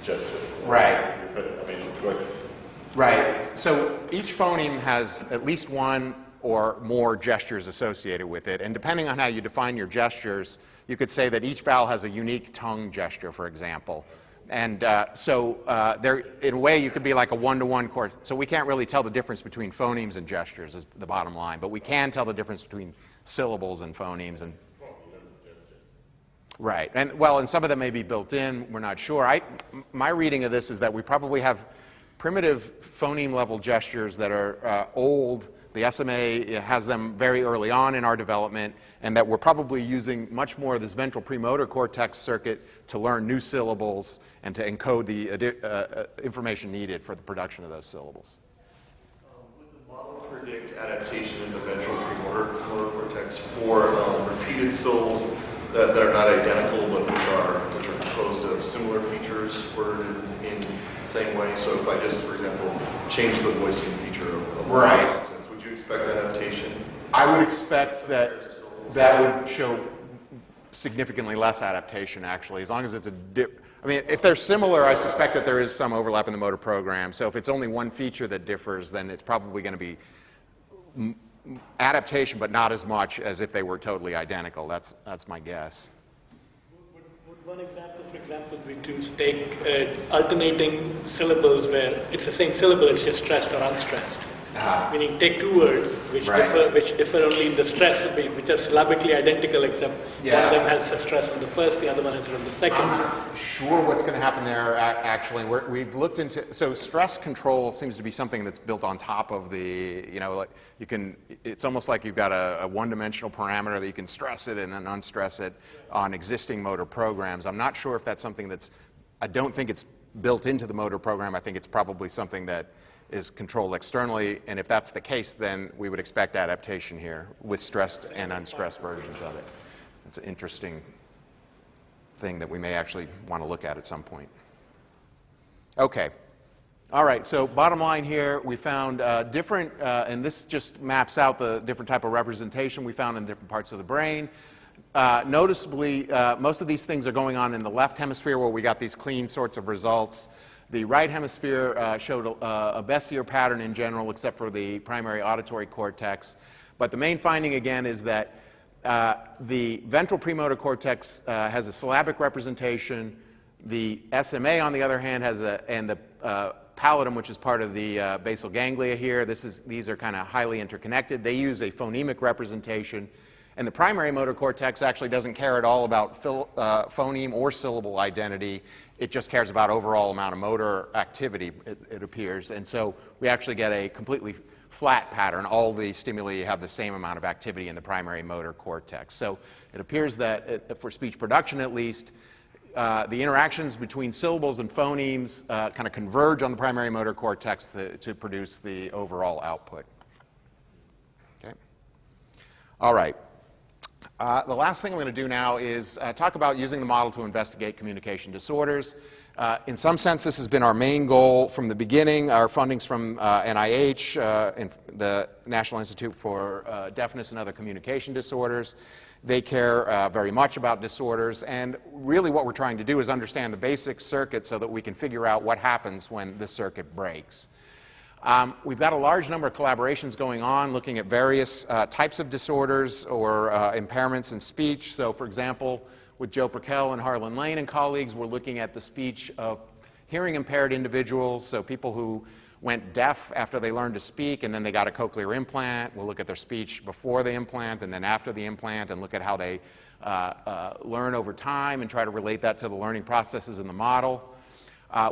gestures. Right. What's Right. So each phoneme has at least one or more gestures associated with it. And depending on how you define your gestures, you could say that each vowel has a unique tongue gesture, for example. And there, in a way, you could be like a one-to-one chord. So we can't really tell the difference between phonemes and gestures, is the bottom line. But we can tell the difference between syllables and phonemes. And right. And well, and some of them may be built in. We're not sure. My reading of this is that we probably have primitive phoneme-level gestures that are old. The SMA has them very early on in our development, and that we're probably using much more of this ventral premotor cortex circuit to learn new syllables and to encode the information needed for the production of those syllables. Would the model predict adaptation in the ventral premotor cortex for repeated syllables that are not identical, but which are composed of similar features worded in the same way? So if I just, for example, change the voicing feature of Right. nonsense, would you expect adaptation? I would expect that would show significantly less adaptation, actually, as long as it's I mean, if they're similar, I suspect that there is some overlap in the motor program. So if it's only one feature that differs, then it's probably going to be adaptation, but not as much as if they were totally identical. That's my guess. Would one example, for example, be to take alternating syllables where it's the same syllable, it's just stressed or unstressed? Meaning take two words which differ only in the stress, which are syllabically identical, except one of them has a stress on the first, the other one has it on the second. I'm not sure what's going to happen there, actually. We've looked into, so stress control seems to be something that's built on top of the, like it's almost like you've got a one-dimensional parameter that you can stress it and then unstress it on existing motor programs. I'm not sure if that's something I don't think it's built into the motor program. I think it's probably something that is controlled externally, and if that's the case, then we would expect adaptation here with stressed and unstressed versions of it. It's an interesting thing that we may actually want to look at some point. Okay. All right, so bottom line here, we found different, and this just maps out the different type of representation we found in different parts of the brain. Noticeably, most of these things are going on in the left hemisphere where we got these clean sorts of results. The right hemisphere showed a Bessier pattern in general, except for the primary auditory cortex. But the main finding, again, is that the ventral premotor cortex has a syllabic representation. The SMA, on the other hand, has and the pallidum, which is part of the basal ganglia here. These are kind of highly interconnected. They use a phonemic representation. And the primary motor cortex actually doesn't care at all about phoneme or syllable identity. It just cares about overall amount of motor activity, it appears. And so we actually get a completely flat pattern. All the stimuli have the same amount of activity in the primary motor cortex. So it appears that for speech production at least, the interactions between syllables and phonemes kind of converge on the primary motor cortex to produce the overall output. Okay. All right. The last thing I'm going to do now is talk about using the model to investigate communication disorders. In some sense, this has been our main goal from the beginning. Our funding's from NIH, and the National Institute for Deafness and Other Communication Disorders. They care very much about disorders, and really what we're trying to do is understand the basic circuit so that we can figure out what happens when this circuit breaks. We've got a large number of collaborations going on looking at various types of disorders or impairments in speech. So, for example, with Joe Perkel and Harlan Lane and colleagues, we're looking at the speech of hearing impaired individuals, so people who went deaf after they learned to speak, and then they got a cochlear implant. We'll look at their speech before the implant and then after the implant and look at how they learn over time and try to relate that to the learning processes in the model.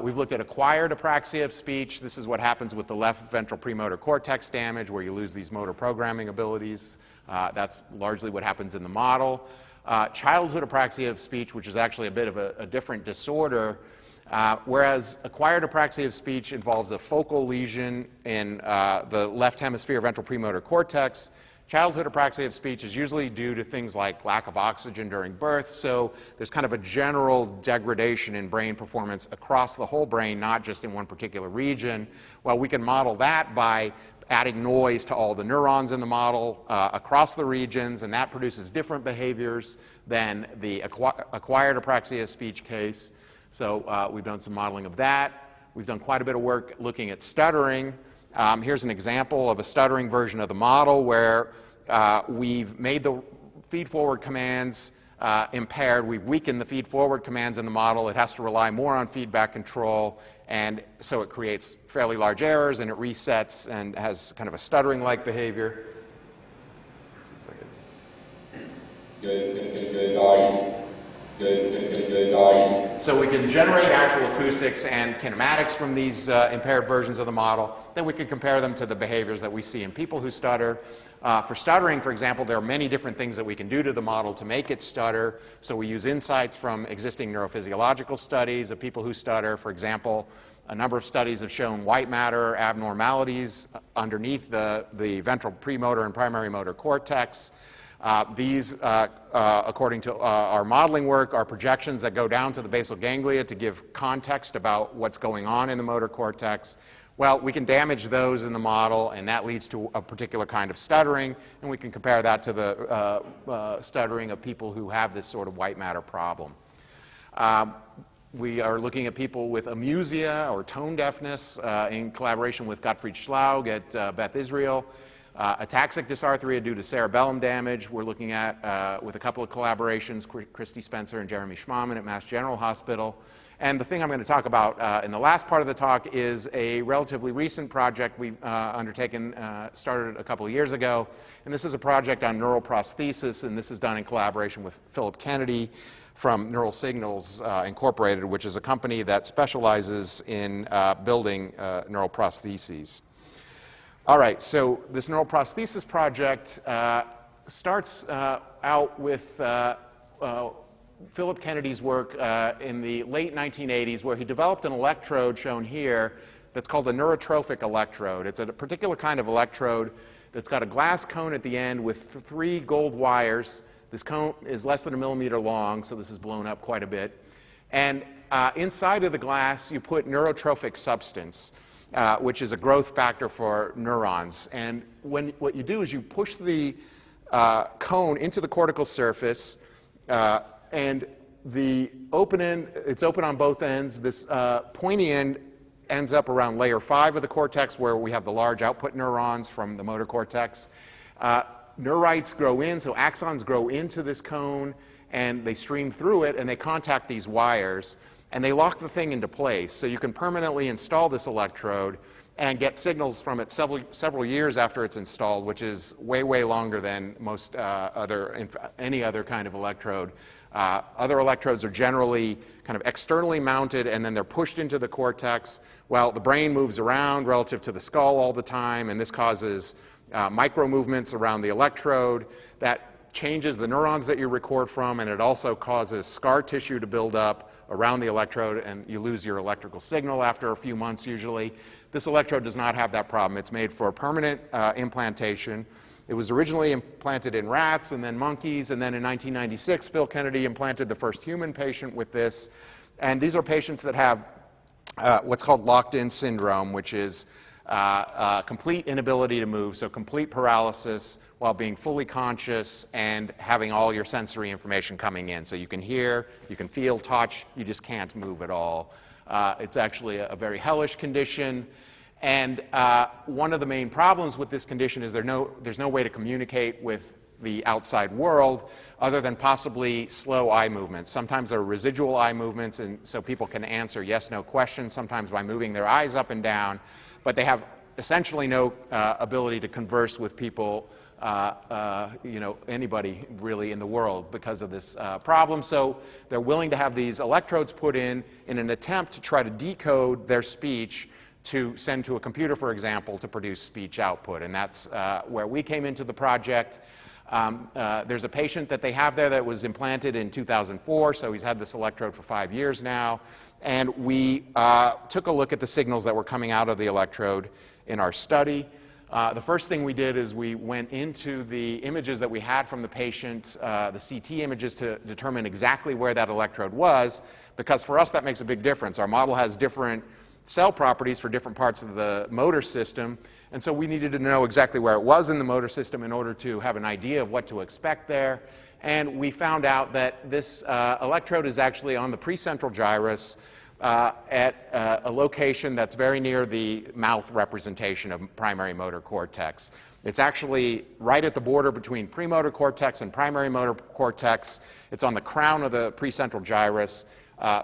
We've looked at acquired apraxia of speech. This is what happens with the left ventral premotor cortex damage, where you lose these motor programming abilities. That's largely what happens in the model. Childhood apraxia of speech, which is actually a bit of a different disorder, whereas acquired apraxia of speech involves a focal lesion in the left hemisphere ventral premotor cortex. Childhood apraxia of speech is usually due to things like lack of oxygen during birth, so there's kind of a general degradation in brain performance across the whole brain, not just in one particular region. Well, we can model that by adding noise to all the neurons in the model across the regions, and that produces different behaviors than the acquired apraxia of speech case. So we've done some modeling of that. We've done quite a bit of work looking at stuttering. Here's an example of a stuttering version of the model where we've made the feed-forward commands impaired. We've weakened the feed-forward commands in the model. It has to rely more on feedback control, and so it creates fairly large errors, and it resets and has kind of a stuttering-like behavior. Let's see if I can... So we can generate actual acoustics and kinematics from these impaired versions of the model. Then we can compare them to the behaviors that we see in people who stutter. For stuttering, for example, there are many different things that we can do to the model to make it stutter. So we use insights from existing neurophysiological studies of people who stutter. For example, a number of studies have shown white matter abnormalities underneath the ventral premotor and primary motor cortex. These, according to our modeling work, are projections that go down to the basal ganglia to give context about what's going on in the motor cortex. Well, we can damage those in the model, and that leads to a particular kind of stuttering, and we can compare that to the stuttering of people who have this sort of white matter problem. We are looking at people with amusia or tone deafness in collaboration with Gottfried Schlaug at Beth Israel. Ataxic dysarthria due to cerebellum damage, we're looking at with a couple of collaborations, Christy Spencer and Jeremy Schmahmann at Mass General Hospital. And the thing I'm going to talk about in the last part of the talk is a relatively recent project we've undertaken, started a couple of years ago. And this is a project on neural prosthesis, and this is done in collaboration with Philip Kennedy from Neural Signals Incorporated, which is a company that specializes in building neural prostheses. All right, so this neural prosthesis project starts out with Philip Kennedy's work in the late 1980s, where he developed an electrode shown here that's called a neurotrophic electrode. It's a particular kind of electrode that's got a glass cone at the end with 3 gold wires. This cone is less than 1 millimeter long, so this is blown up quite a bit. And inside of the glass, you put neurotrophic substance, which is a growth factor for neurons. And what you do is you push the cone into the cortical surface, and the open end, it's open on both ends. This pointy end ends up around layer 5 of the cortex, where we have the large output neurons from the motor cortex. Neurites grow in, so axons grow into this cone, and they stream through it, and they contact these wires, and they lock the thing into place. So you can permanently install this electrode and get signals from it several years after it's installed, which is way, way longer than most any other kind of electrode. Other electrodes are generally kind of externally mounted, and then they're pushed into the cortex. Well, the brain moves around relative to the skull all the time, and this causes micro movements around the electrode that changes the neurons that you record from, and it also causes scar tissue to build up around the electrode, and you lose your electrical signal after a few months usually. This electrode does not have that problem. It's made for permanent implantation. It was originally implanted in rats and then monkeys, and then in 1996, Phil Kennedy implanted the first human patient with this. And these are patients that have what's called locked-in syndrome, which is complete inability to move, so complete paralysis while being fully conscious and having all your sensory information coming in. So you can hear, you can feel, touch, you just can't move at all. It's actually a very hellish condition. And one of the main problems with this condition is there's no way to communicate with the outside world other than possibly slow eye movements. Sometimes there are residual eye movements, and so people can answer yes/no questions, sometimes by moving their eyes up and down. but they have essentially no ability to converse with people, anybody really in the world because of this problem. So they're willing to have these electrodes put in an attempt to try to decode their speech to send to a computer, for example, to produce speech output. And that's where we came into the project. There's a patient that they have there that was implanted in 2004, so he's had this electrode for 5 years now. And we took a look at the signals that were coming out of the electrode in our study. The first thing we did is we went into the images that we had from the patient, the CT images, to determine exactly where that electrode was, because for us that makes a big difference. Our model has different cell properties for different parts of the motor system, and so we needed to know exactly where it was in the motor system in order to have an idea of what to expect there. And we found out that this electrode is actually on the precentral gyrus at a location that's very near the mouth representation of primary motor cortex. It's actually right at the border between premotor cortex and primary motor cortex. It's on the crown of the precentral gyrus.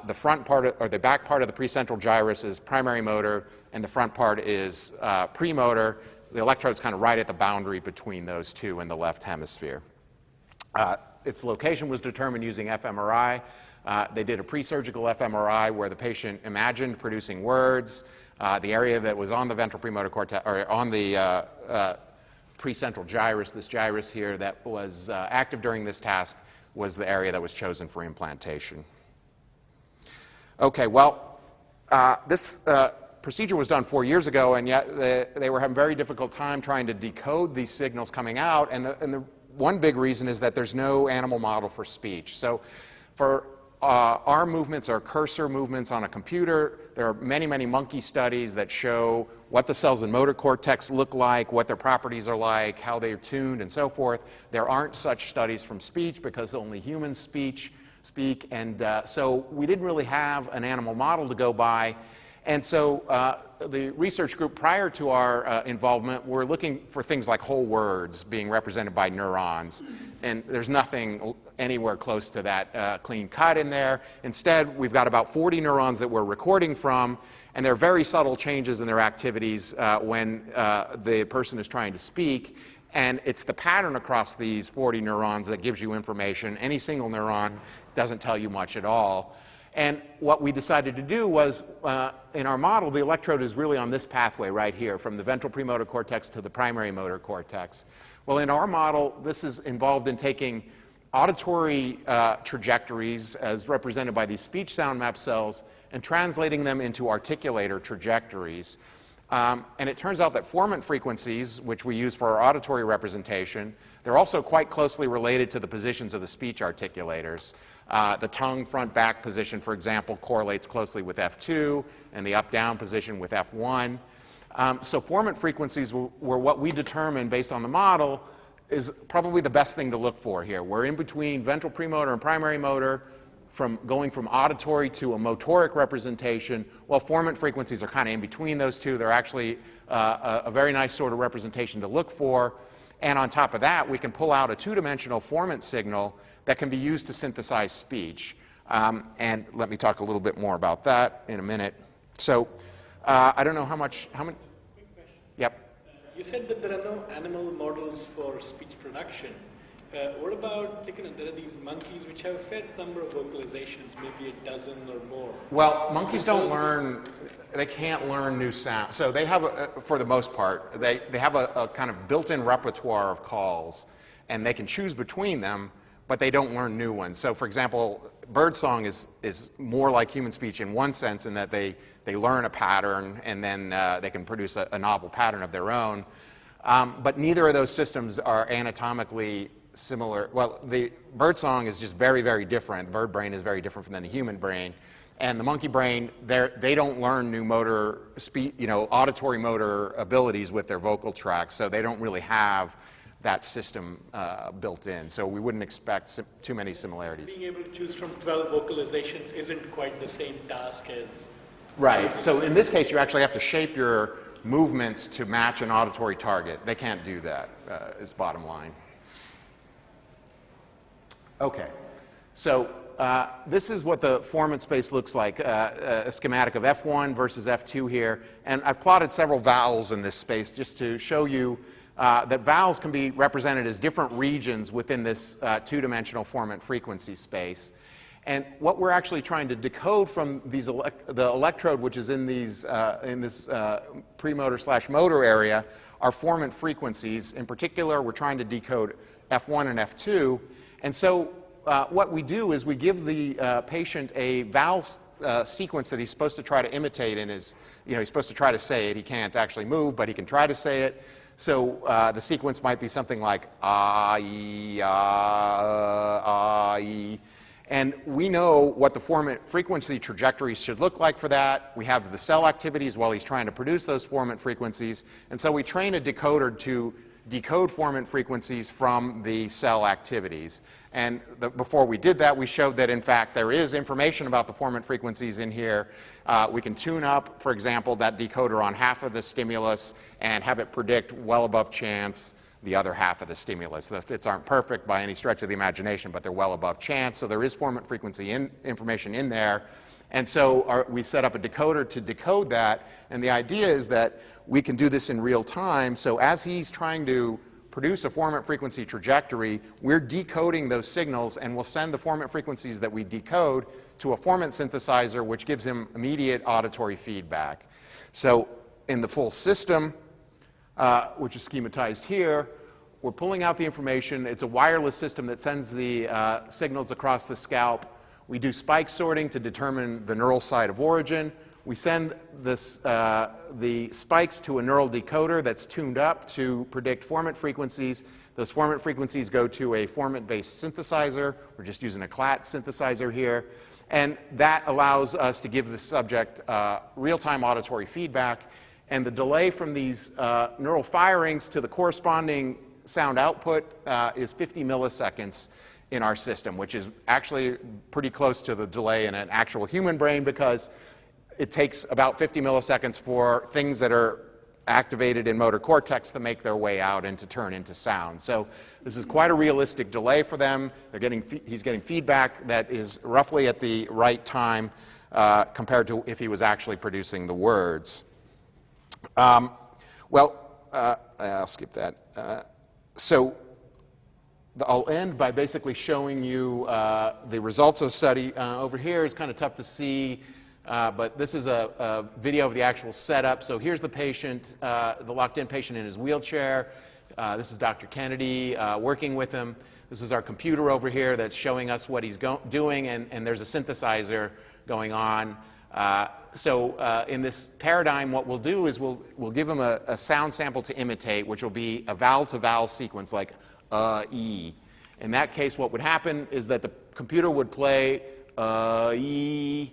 The front part, or the back part of the precentral gyrus is primary motor, and the front part is premotor. The electrode's kind of right at the boundary between those two in the left hemisphere. Its location was determined using fMRI. They did a pre-surgical fMRI where the patient imagined producing words. The area that was on the ventral premotor cortex, or on the precentral gyrus, this gyrus here that was active during this task, was the area that was chosen for implantation. Okay, well, this procedure was done 4 years ago, and yet they were having a very difficult time trying to decode these signals coming out, and the one big reason is that there's no animal model for speech. So for arm movements or cursor movements on a computer, there are many, many monkey studies that show what the cells in motor cortex look like, what their properties are like, how they're tuned, and so forth. There aren't such studies from speech because only humans speak, and so we didn't really have an animal model to go by. And so the research group prior to our involvement were looking for things like whole words being represented by neurons. And there's nothing anywhere close to that clean cut in there. Instead, we've got about 40 neurons that we're recording from, and there are very subtle changes in their activities when the person is trying to speak. And it's the pattern across these 40 neurons that gives you information. Any single neuron doesn't tell you much at all. And what we decided to do was, in our model, the electrode is really on this pathway right here, from the ventral premotor cortex to the primary motor cortex. Well, in our model, this is involved in taking auditory trajectories, as represented by these speech sound map cells, and translating them into articulator trajectories. And it turns out that formant frequencies, which we use for our auditory representation, they're also quite closely related to the positions of the speech articulators. The tongue front-back position, for example, correlates closely with F2, and the up-down position with F1. So formant frequencies were what we determined based on the model is probably the best thing to look for here. We're in between ventral premotor and primary motor, going from auditory to a motoric representation. Well, formant frequencies are kind of in between those two. They're actually a very nice sort of representation to look for. And on top of that, we can pull out a two-dimensional formant signal that can be used to synthesize speech. And let me talk a little bit more about that in a minute. So I don't know how many... Quick question. Yep. You said that there are no animal models for speech production. What about, there are these monkeys which have a fair number of vocalizations, maybe a dozen or more. Well, monkeys don't learn, they can't learn new sounds. So they have, for the most part, they have a kind of built-in repertoire of calls, and they can choose between them, but they don't learn new ones. So for example, birdsong is more like human speech in one sense in that they learn a pattern, and then they can produce a novel pattern of their own. But neither of those systems are anatomically similar. Well, the birdsong is just very, very different. The bird brain is very different than the human brain. And the monkey brain, they don't learn new motor, auditory motor abilities with their vocal tracts, so they don't really have that system built in. So we wouldn't expect too many similarities. Being able to choose from 12 vocalizations isn't quite the same task as... Right. So in this case, you actually have to shape your movements to match an auditory target. They can't do that, is bottom line. Okay, so this is what the formant space looks like, a schematic of F1 versus F2 here. And I've plotted several vowels in this space just to show you that vowels can be represented as different regions within this two-dimensional formant frequency space. And what we're actually trying to decode from these the electrode, which is in this premotor/motor area, are formant frequencies. In particular, we're trying to decode F1 and F2. And so what we do is we give the patient a vowel sequence that he's supposed to try to imitate in his, he's supposed to try to say it. He can't actually move, but he can try to say it. So the sequence might be something like ah-ee, ah-ee. And we know what the formant frequency trajectories should look like for that. We have the cell activities while he's trying to produce those formant frequencies. And so we train a decoder to decode formant frequencies from the cell activities. And before we did that, we showed that, in fact, there is information about the formant frequencies in here. We can tune up, for example, that decoder on half of the stimulus and have it predict well above chance the other half of the stimulus. The fits aren't perfect by any stretch of the imagination, but they're well above chance. So there is formant frequency information in there. And so we set up a decoder to decode that. And the idea is that we can do this in real time. So as he's trying to produce a formant frequency trajectory, we're decoding those signals, and we'll send the formant frequencies that we decode to a formant synthesizer, which gives him immediate auditory feedback. So in the full system, which is schematized here, we're pulling out the information. It's a wireless system that sends the signals across the scalp. We do spike sorting to determine the neural site of origin. We send the spikes to a neural decoder that's tuned up to predict formant frequencies. Those formant frequencies go to a formant-based synthesizer. We're just using a CLAT synthesizer here. And that allows us to give the subject real-time auditory feedback. And the delay from these neural firings to the corresponding sound output is 50 milliseconds in our system, which is actually pretty close to the delay in an actual human brain, because it takes about 50 milliseconds for things that are activated in motor cortex to make their way out and to turn into sound. So this is quite a realistic delay for them. He's getting feedback that is roughly at the right time compared to if he was actually producing the words. I'll skip that. I'll end by basically showing you the results of the study. Over here is kind of tough to see, but this is a video of the actual setup. So here's the patient, the locked-in patient in his wheelchair. This is Dr. Kennedy working with him. This is our computer over here that's showing us what he's doing, and there's a synthesizer going on. In this paradigm, what we'll do is we'll give him a sound sample to imitate, which will be a vowel-to-vowel sequence like E. In that case, what would happen is that the computer would play E,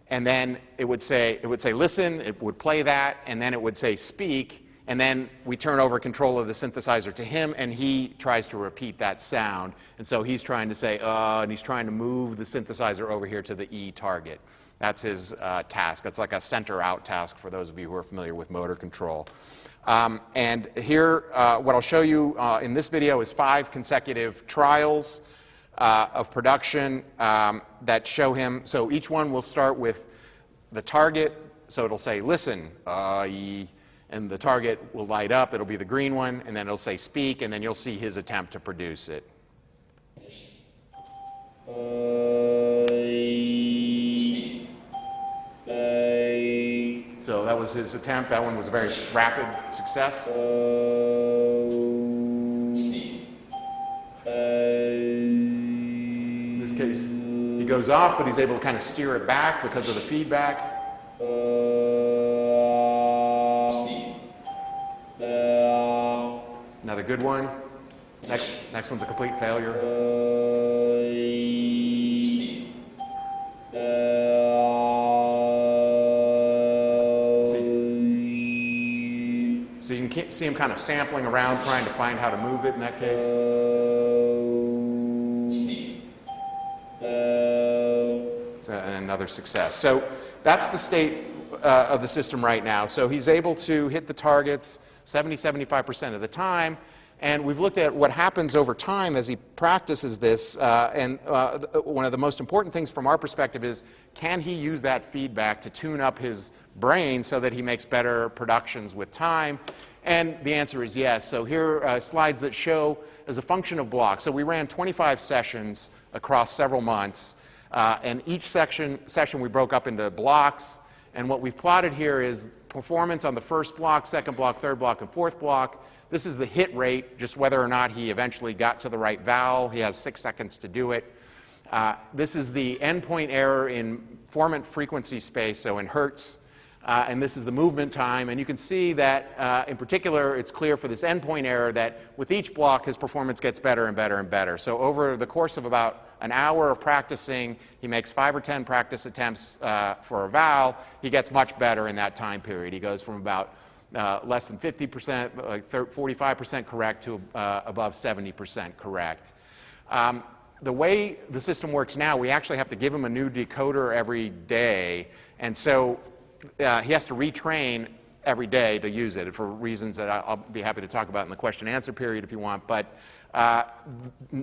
and then it would say listen, it would play that, and then it would say speak, and then we turn over control of the synthesizer to him, and he tries to repeat that sound. And so he's trying to say and he's trying to move the synthesizer over here to the E target. That's his task. That's like a center-out task for those of you who are familiar with motor control. And here, what I'll show you in this video is 5 consecutive trials of production that show him. So each one will start with the target. So it'll say, listen, E, and the target will light up. It'll be the green one, and then it'll say speak, and then you'll see his attempt to produce it. So that was his attempt. That one was a very rapid success. In this case, he goes off, but he's able to kind of steer it back because of the feedback. Another good one. Next one's a complete failure. So you can see him kind of sampling around, trying to find how to move it in that case. So another success. So that's the state of the system right now. So he's able to hit the targets 70-75% of the time, And we've looked at what happens over time as he practices this, one of the most important things from our perspective is, can he use that feedback to tune up his brain so that he makes better productions with time? And the answer is yes. So here are slides that show as a function of blocks. So we ran 25 sessions across several months, and each session we broke up into blocks, and what we've plotted here is performance on the first block, second block, third block, and fourth block. This is the hit rate, just whether or not he eventually got to the right vowel. He has 6 seconds to do it. This is the endpoint error in formant frequency space, so in hertz. And this is the movement time. And you can see that, in particular, it's clear for this endpoint error that with each block, his performance gets better and better and better. So over the course of about an hour of practicing, he makes 5 or 10 practice attempts for a vowel. He gets much better in that time period. He goes from about less than 50%, like 45% correct, to above 70% correct. The way the system works now, we actually have to give him a new decoder every day, and so he has to retrain every day to use it for reasons that I'll be happy to talk about in the question and answer period if you want. But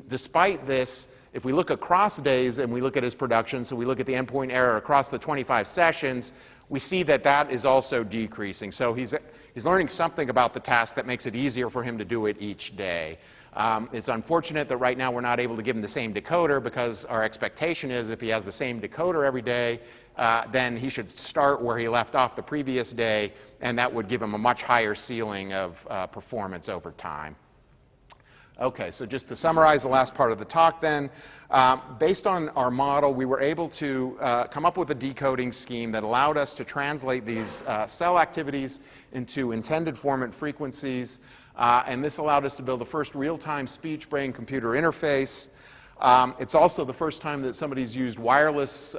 despite this, if we look across days and we look at his production, so we look at the endpoint error across the 25 sessions, we see that that is also decreasing. So he's learning something about the task that makes it easier for him to do it each day. It's unfortunate that right now we're not able to give him the same decoder, because our expectation is if he has the same decoder every day, then he should start where he left off the previous day, and that would give him a much higher ceiling of performance over time. Okay, so just to summarize the last part of the talk then, based on our model, we were able to come up with a decoding scheme that allowed us to translate these cell activities into intended formant frequencies, and this allowed us to build the first real-time speech-brain-computer interface. It's also the first time that somebody's used wireless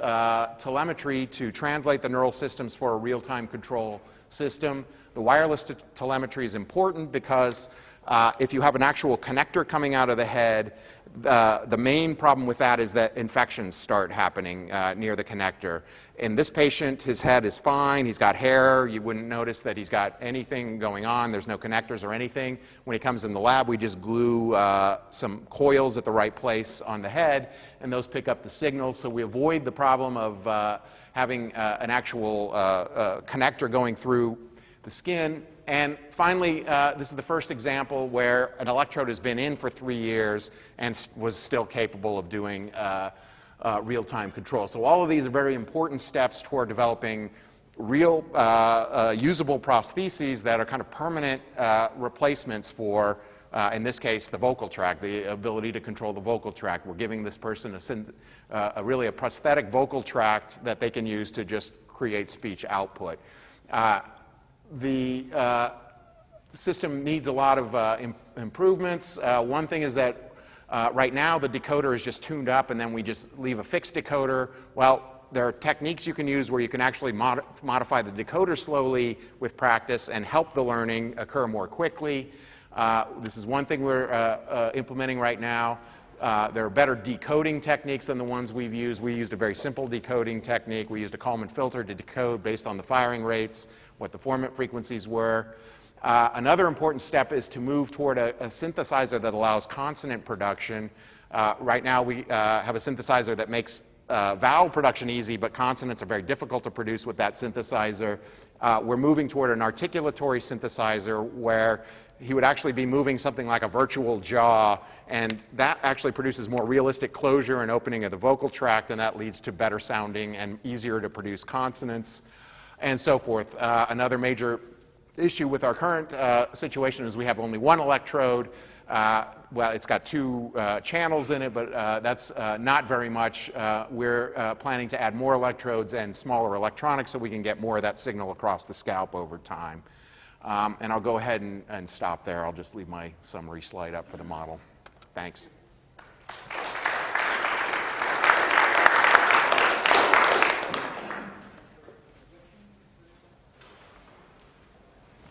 telemetry to translate the neural systems for a real-time control system. The wireless telemetry is important because if you have an actual connector coming out of the head, the main problem with that is that infections start happening near the connector. In this patient, his head is fine. He's got hair. You wouldn't notice that he's got anything going on. There's no connectors or anything. When he comes in the lab, we just glue some coils at the right place on the head, and those pick up the signal. So we avoid the problem of having an actual connector going through the skin. And finally, this is the first example where an electrode has been in for 3 years and was still capable of doing real-time control. So all of these are very important steps toward developing real usable prostheses that are kind of permanent replacements for, in this case, the vocal tract, the ability to control the vocal tract. We're giving this person really a prosthetic vocal tract that they can use to just create speech output. The system needs a lot of improvements. One thing is that right now the decoder is just tuned up and then we just leave a fixed decoder. Well, there are techniques you can use where you can actually modify the decoder slowly with practice and help the learning occur more quickly. This is one thing we're implementing right now. There are better decoding techniques than the ones we've used. We used a very simple decoding technique. We used a Kalman filter to decode based on the firing rates, what the formant frequencies were. Another important step is to move toward a synthesizer that allows consonant production. Right now we have a synthesizer that makes vowel production easy, but consonants are very difficult to produce with that synthesizer. We're moving toward an articulatory synthesizer where he would actually be moving something like a virtual jaw, and that actually produces more realistic closure and opening of the vocal tract, and that leads to better sounding and easier to produce consonants, and so forth. Another major issue with our current situation is we have only one electrode. Well, it's got 2 channels in it, but that's not very much. We're planning to add more electrodes and smaller electronics so we can get more of that signal across the scalp over time. And I'll go ahead and stop there. I'll just leave my summary slide up for the model. Thanks.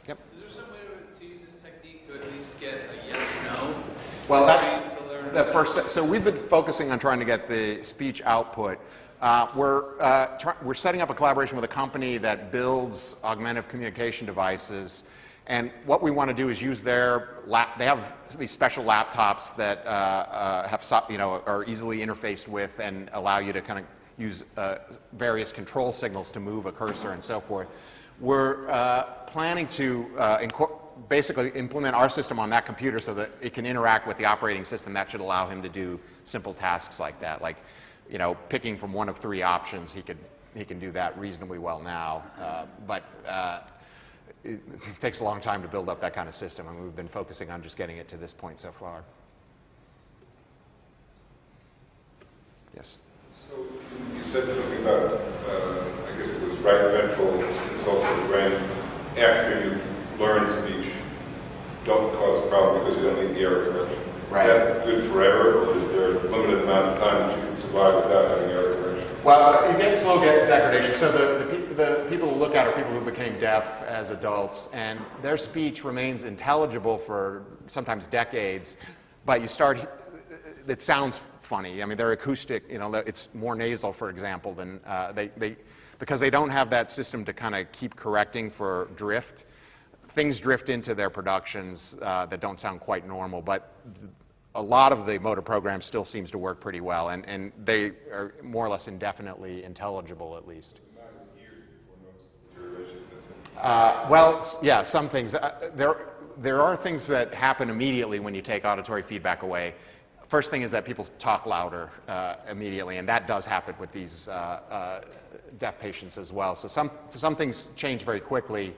Yep. Is there some way to use this technique to at least get a yes, no? Well, that's the first step. So we've been focusing on trying to get the speech output. We're setting up a collaboration with a company that builds augmentative communication devices, And what we want to do is use their they have these special laptops that are easily interfaced with and allow you to kind of use various control signals to move a cursor and so forth. We're planning to basically implement our system on that computer so that it can interact with the operating system. That should allow him to do simple tasks like that, like picking from one of 3 options. He can do that reasonably well now, but it takes a long time to build up that kind of system, and we've been focusing on just getting it to this point so far. Yes? So you said something about, I guess it was right ventral insult to the brain after you've learned speech don't cause a problem because you don't need the error correction. Right. Is that good forever, or is there a limited amount of time that you can survive without having error correction? Well, you get slow degradation. So the people who look at are people who became deaf as adults, and their speech remains intelligible for sometimes decades, but it sounds funny. I mean, they're acoustic, it's more nasal, for example, than because they don't have that system to kind of keep correcting for drift. Things drift into their productions that don't sound quite normal, but a lot of the motor program still seems to work pretty well, and they are more or less indefinitely intelligible, at least. Well, yeah, some things. There are things that happen immediately when you take auditory feedback away. First thing is that people talk louder immediately, and that does happen with these deaf patients as well. So some things change very quickly.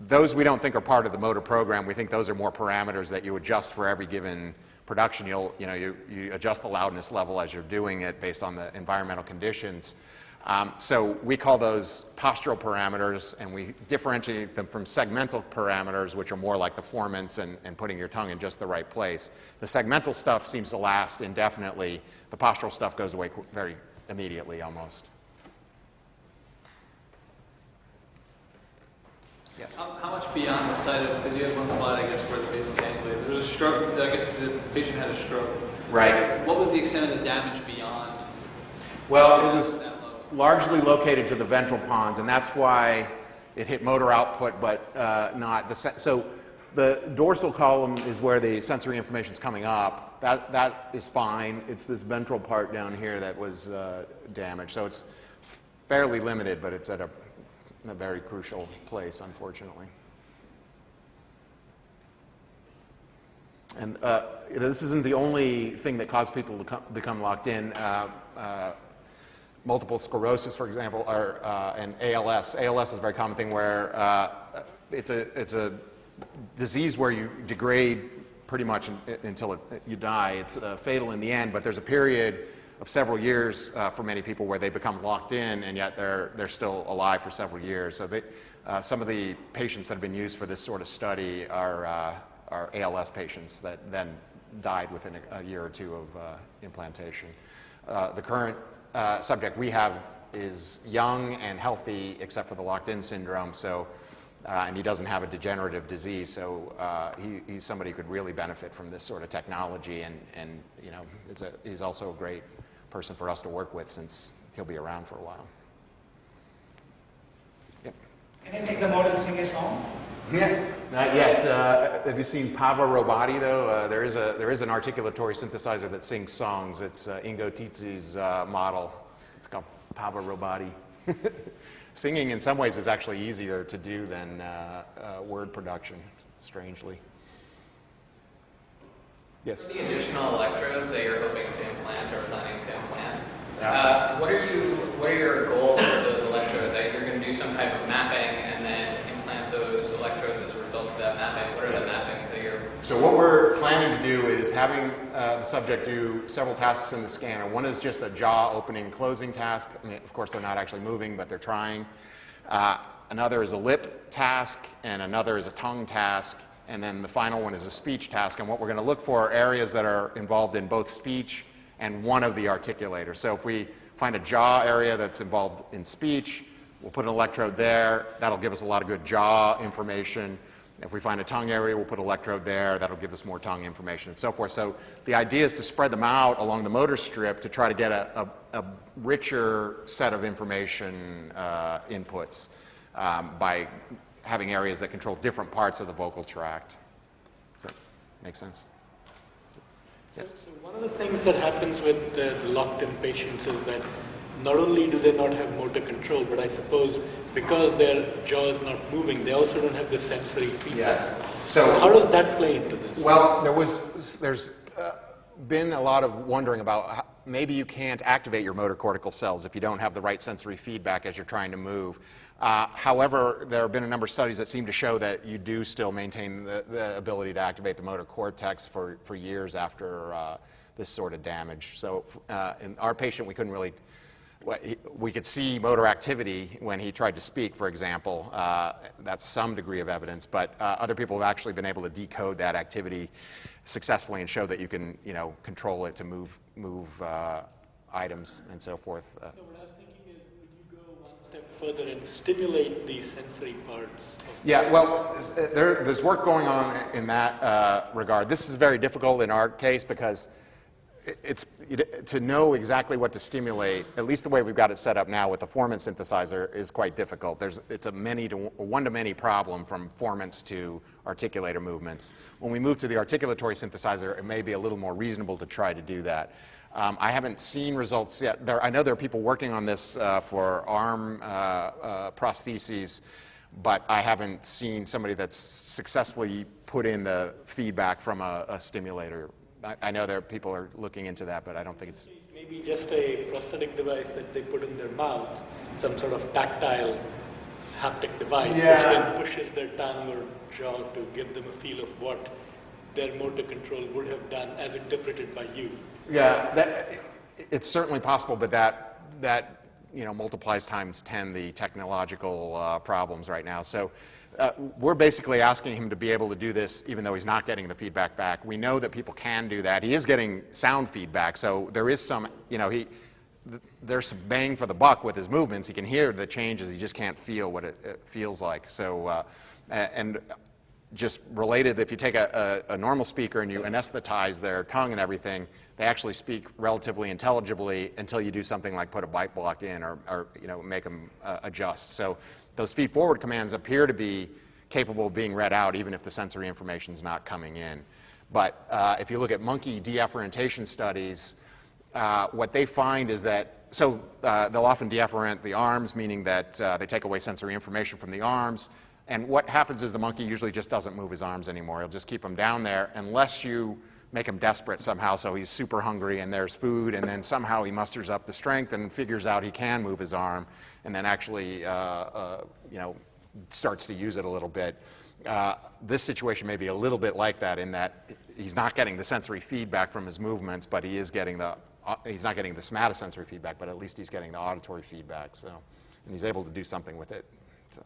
Those we don't think are part of the motor program. We think those are more parameters that you adjust for every given production. You adjust the loudness level as you're doing it based on the environmental conditions. So we call those postural parameters, and we differentiate them from segmental parameters, which are more like the formants and putting your tongue in just the right place. The segmental stuff seems to last indefinitely. The postural stuff goes away very immediately, almost. Yes? How much beyond the site of, because you had one slide, I guess, where the patient ganglia, there was a stroke, I guess the patient had a stroke. Right. What was the extent of the damage beyond? Well, it was largely located to the ventral pons, and that's why it hit motor output, but not the so the dorsal column is where the sensory information is coming up. That is fine. It's this ventral part down here that was damaged. So it's fairly limited, but it's at a very crucial place, unfortunately. And this isn't the only thing that caused people to become locked in. Multiple sclerosis, for example, and ALS. ALS is a very common thing where it's a disease where you degrade pretty much until you die. It's fatal in the end, but there's a period of several years for many people where they become locked in, and yet they're still alive for several years. So some of the patients that have been used for this sort of study are ALS patients that then died within a year or two of implantation. The current subject we have is young and healthy except for the locked-in syndrome, so, and he doesn't have a degenerative disease, so he's somebody who could really benefit from this sort of technology, and he's also a great person for us to work with since he'll be around for a while. Yep. Can I take the model sing a song? Yeah, not yet. Have you seen Pava Robati, though? There is an articulatory synthesizer that sings songs. It's Ingo Tizzi's model. It's called Pava Robati. Singing, in some ways, is actually easier to do than word production, strangely. Yes? The additional electrodes that you're hoping to implant or planning to implant, what are your goals for those electrodes? You're going to do some type of mapping and then implant those electrodes as a result of that mapping. What are the mappings that you're... So what we're planning to do is having the subject do several tasks in the scanner. One is just a jaw opening closing task. I mean, of course, they're not actually moving, but they're trying. Another is a lip task, and another is a tongue task. And then the final one is a speech task. And what we're going to look for are areas that are involved in both speech and one of the articulators. So if we find a jaw area that's involved in speech, we'll put an electrode there. That'll give us a lot of good jaw information. If we find a tongue area, we'll put an electrode there. That'll give us more tongue information and so forth. So the idea is to spread them out along the motor strip to try to get a richer set of information inputs by having areas that control different parts of the vocal tract. Does that make sense? So one of the things that happens with the locked-in patients is that not only do they not have motor control, but I suppose because their jaw is not moving, they also don't have the sensory feedback. Yes. So how does that play into this? Well, there's been a lot of wondering about how maybe you can't activate your motor cortical cells if you don't have the right sensory feedback as you're trying to move. However, there have been a number of studies that seem to show that you do still maintain the ability to activate the motor cortex for years after this sort of damage. So in our patient, we couldn't really, we could see motor activity when he tried to speak, for example. That's some degree of evidence, but other people have actually been able to decode that activity successfully and show that you can, control it to move items and so forth. No, what I was thinking is, could you go one step further and stimulate these sensory parts? Yeah, well, there's work going on in that regard. This is very difficult in our case because it's to know exactly what to stimulate, at least the way we've got it set up now with the formant synthesizer, is quite difficult. It's a one-to-many problem from formants to articulator movements. When we move to the articulatory synthesizer, it may be a little more reasonable to try to do that. I haven't seen results yet. I know there are people working on this for arm prostheses, but I haven't seen somebody that's successfully put in the feedback from a stimulator. I know there are people are looking into that, but I don't think it's... Maybe just a prosthetic device that they put in their mouth, some sort of tactile haptic device, which then pushes their tongue or jaw to give them a feel of what their motor control would have done as interpreted by you. Yeah, it's certainly possible, but that multiplies times 10 the technological problems right now. So we're basically asking him to be able to do this even though he's not getting the feedback back. We know that people can do that. He is getting sound feedback, so there is some, there's some bang for the buck with his movements. He can hear the changes, he just can't feel what it feels like. So, and just related, if you take a normal speaker and you anesthetize their tongue and everything, they actually speak relatively intelligibly until you do something like put a bite block in or make them adjust. So those feed-forward commands appear to be capable of being read out even if the sensory information is not coming in. But if you look at monkey deafferentation studies, what they find is that, they'll often deafferent the arms, meaning that they take away sensory information from the arms. And what happens is the monkey usually just doesn't move his arms anymore. He'll just keep them down there unless you make him desperate somehow, so he's super hungry and there's food, and then somehow he musters up the strength and figures out he can move his arm, and then actually starts to use it a little bit. This situation may be a little bit like that in that he's not getting the sensory feedback from his movements, but he is getting he's not getting the somatosensory feedback, but at least he's getting the auditory feedback, so, and he's able to do something with it. So.